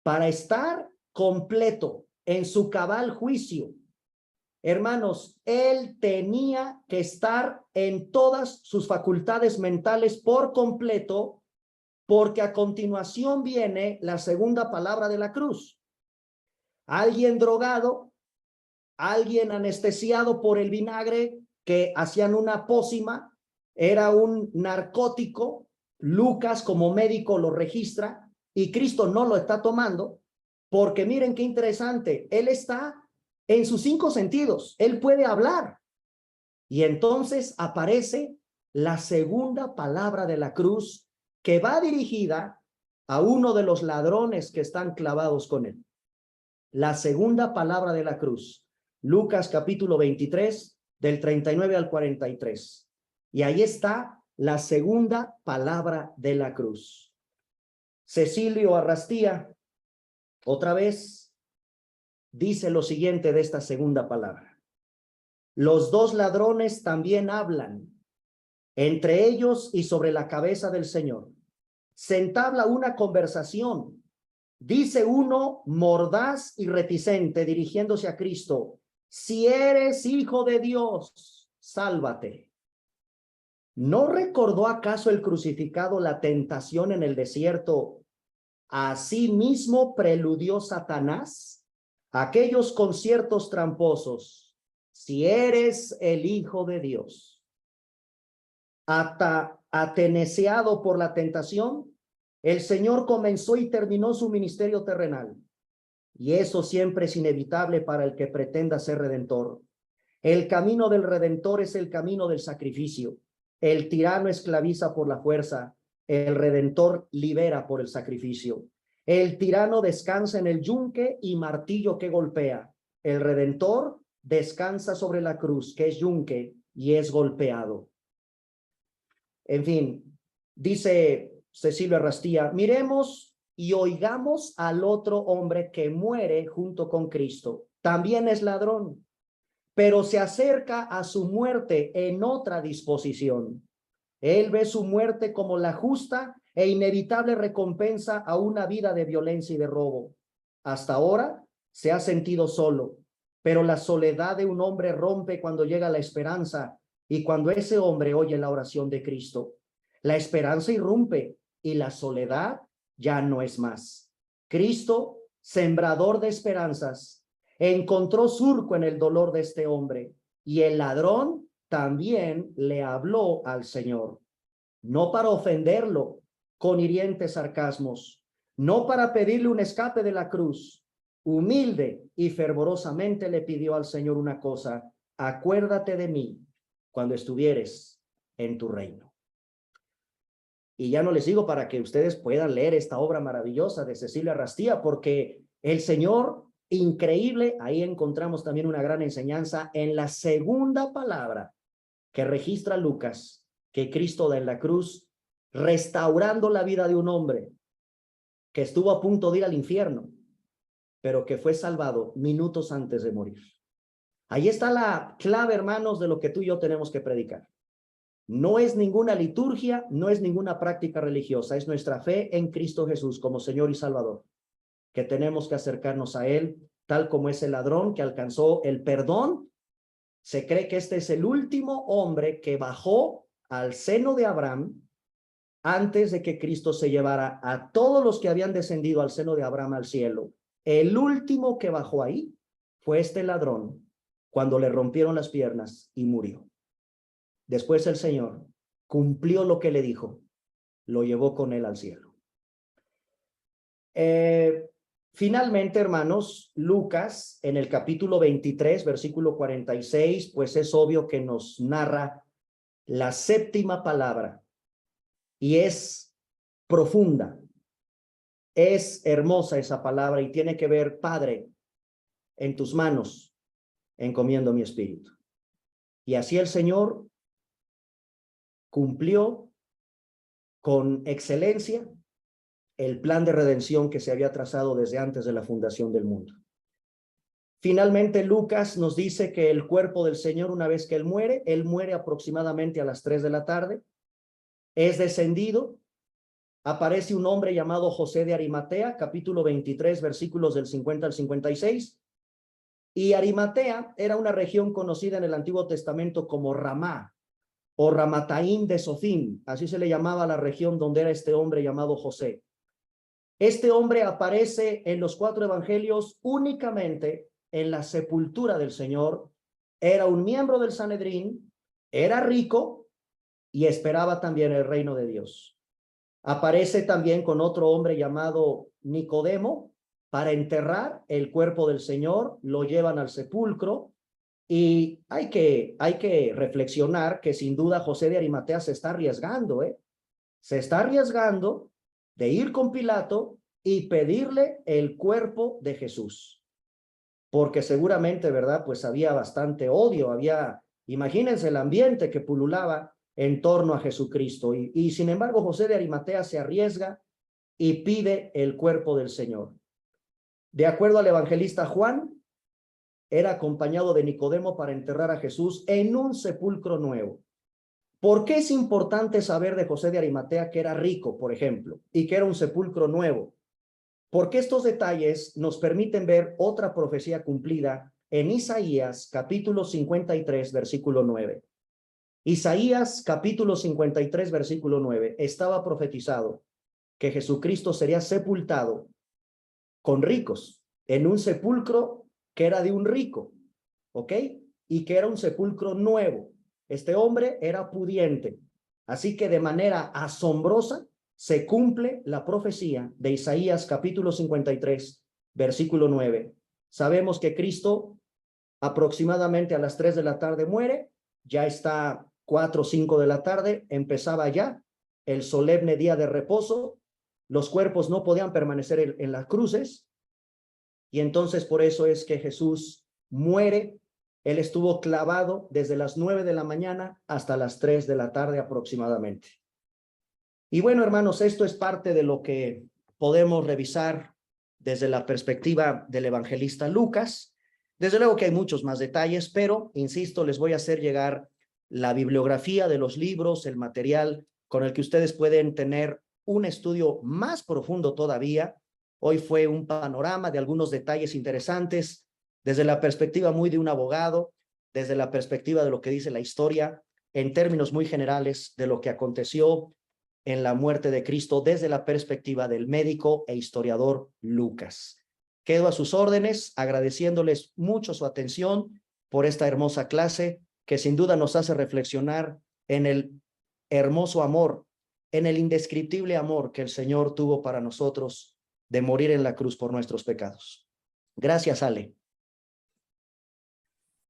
Para estar completo en su cabal juicio. Hermanos, él tenía que estar en todas sus facultades mentales por completo, porque a continuación viene la segunda palabra de la cruz. Alguien drogado, alguien anestesiado por el vinagre, que hacían una pócima, era un narcótico. Lucas como médico lo registra y Cristo no lo está tomando, porque miren qué interesante, él está en sus 5 sentidos, él puede hablar. Y entonces aparece la segunda palabra de la cruz, que va dirigida a uno de los ladrones que están clavados con él. La segunda palabra de la cruz, Lucas capítulo 23, del 39 al 43. Y ahí está la segunda palabra de la cruz. Cecilio Arrastía, otra vez, dice lo siguiente de esta segunda palabra. Los 2 ladrones también hablan, entre ellos y sobre la cabeza del Señor. Se entabla una conversación. Dice uno mordaz y reticente, dirigiéndose a Cristo: si eres hijo de Dios, sálvate. ¿No recordó acaso el crucificado la tentación en el desierto? Así mismo preludió Satanás aquellos conciertos tramposos: si eres el hijo de Dios. Ateneseado por la tentación, el Señor comenzó y terminó su ministerio terrenal. Y eso siempre es inevitable para el que pretenda ser redentor. El camino del redentor es el camino del sacrificio. El tirano esclaviza por la fuerza, el redentor libera por el sacrificio. El tirano descansa en el yunque y martillo que golpea. El redentor descansa sobre la cruz, que es yunque y es golpeado. En fin, dice Cecilio Arrastía, miremos y oigamos al otro hombre que muere junto con Cristo. También es ladrón, pero se acerca a su muerte en otra disposición. Él ve su muerte como la justa e inevitable recompensa a una vida de violencia y de robo. Hasta ahora se ha sentido solo, pero la soledad de un hombre rompe cuando llega la esperanza y cuando ese hombre oye la oración de Cristo. La esperanza irrumpe y la soledad ya no es más. Cristo, sembrador de esperanzas, encontró surco en el dolor de este hombre, y el ladrón también le habló al Señor, no para ofenderlo con hirientes sarcasmos, no para pedirle un escape de la cruz. Humilde y fervorosamente le pidió al Señor una cosa: acuérdate de mí cuando estuvieres en tu reino. Y ya no les digo para que ustedes puedan leer esta obra maravillosa de Cecilio Arrastía, porque el Señor, increíble, ahí encontramos también una gran enseñanza en la segunda palabra que registra Lucas, que Cristo da en la cruz, restaurando la vida de un hombre que estuvo a punto de ir al infierno, pero que fue salvado minutos antes de morir. Ahí está la clave, hermanos, de lo que tú y yo tenemos que predicar. No es ninguna liturgia, no es ninguna práctica religiosa, es nuestra fe en Cristo Jesús como Señor y Salvador, que tenemos que acercarnos a Él, tal como ese ladrón que alcanzó el perdón. Se cree que este es el último hombre que bajó al seno de Abraham antes de que Cristo se llevara a todos los que habían descendido al seno de Abraham al cielo. El último que bajó ahí fue este ladrón cuando le rompieron las piernas y murió. Después el Señor cumplió lo que le dijo, lo llevó con él al cielo. Finalmente, hermanos, Lucas en el capítulo 23, versículo 46, pues es obvio que nos narra la séptima palabra y es profunda, es hermosa esa palabra y tiene que ver: Padre, en tus manos encomiendo mi espíritu. Y así el Señor cumplió con excelencia el plan de redención que se había trazado desde antes de la fundación del mundo. Finalmente, Lucas nos dice que el cuerpo del Señor, una vez que él muere aproximadamente a las 3 de la tarde, es descendido, aparece un hombre llamado José de Arimatea, capítulo 23, versículos del 50 al 56, y Arimatea era una región conocida en el Antiguo Testamento como Ramá, o Ramataim de Sofim, así se le llamaba a la región donde era este hombre llamado José. Este hombre aparece en los 4 evangelios únicamente en la sepultura del Señor. Era un miembro del Sanedrín, era rico y esperaba también el reino de Dios. Aparece también con otro hombre llamado Nicodemo para enterrar el cuerpo del Señor, lo llevan al sepulcro. Y hay que reflexionar que sin duda José de Arimatea se está arriesgando, se está arriesgando de ir con Pilato y pedirle el cuerpo de Jesús, porque seguramente, ¿verdad? Pues había bastante odio, imagínense el ambiente que pululaba en torno a Jesucristo, y sin embargo José de Arimatea se arriesga y pide el cuerpo del Señor. De acuerdo al evangelista Juan, era acompañado de Nicodemo para enterrar a Jesús en un sepulcro nuevo. ¿Por qué es importante saber de José de Arimatea que era rico, por ejemplo, y que era un sepulcro nuevo? Porque estos detalles nos permiten ver otra profecía cumplida en Isaías capítulo 53, versículo 9. Isaías capítulo 53, versículo 9, estaba profetizado que Jesucristo sería sepultado con ricos en un sepulcro que era de un rico, ¿ok? Y que era un sepulcro nuevo. Este hombre era pudiente. Así que de manera asombrosa se cumple la profecía de Isaías capítulo 53, versículo 9. Sabemos que Cristo aproximadamente a las 3 de la tarde muere, ya está 4 o 5 de la tarde, empezaba ya el solemne día de reposo, los cuerpos no podían permanecer en las cruces, y entonces por eso es que Jesús muere. Él estuvo clavado desde las 9 de la mañana hasta las 3 de la tarde aproximadamente. Y bueno, hermanos, esto es parte de lo que podemos revisar desde la perspectiva del evangelista Lucas. Desde luego que hay muchos más detalles, pero, insisto, les voy a hacer llegar la bibliografía de los libros, el material con el que ustedes pueden tener un estudio más profundo todavía. Hoy fue un panorama de algunos detalles interesantes, desde la perspectiva muy de un abogado, desde la perspectiva de lo que dice la historia, en términos muy generales de lo que aconteció en la muerte de Cristo desde la perspectiva del médico e historiador Lucas. Quedo a sus órdenes, agradeciéndoles mucho su atención por esta hermosa clase que sin duda nos hace reflexionar en el hermoso amor, en el indescriptible amor que el Señor tuvo para nosotros de morir en la cruz por nuestros pecados. Gracias, Ale.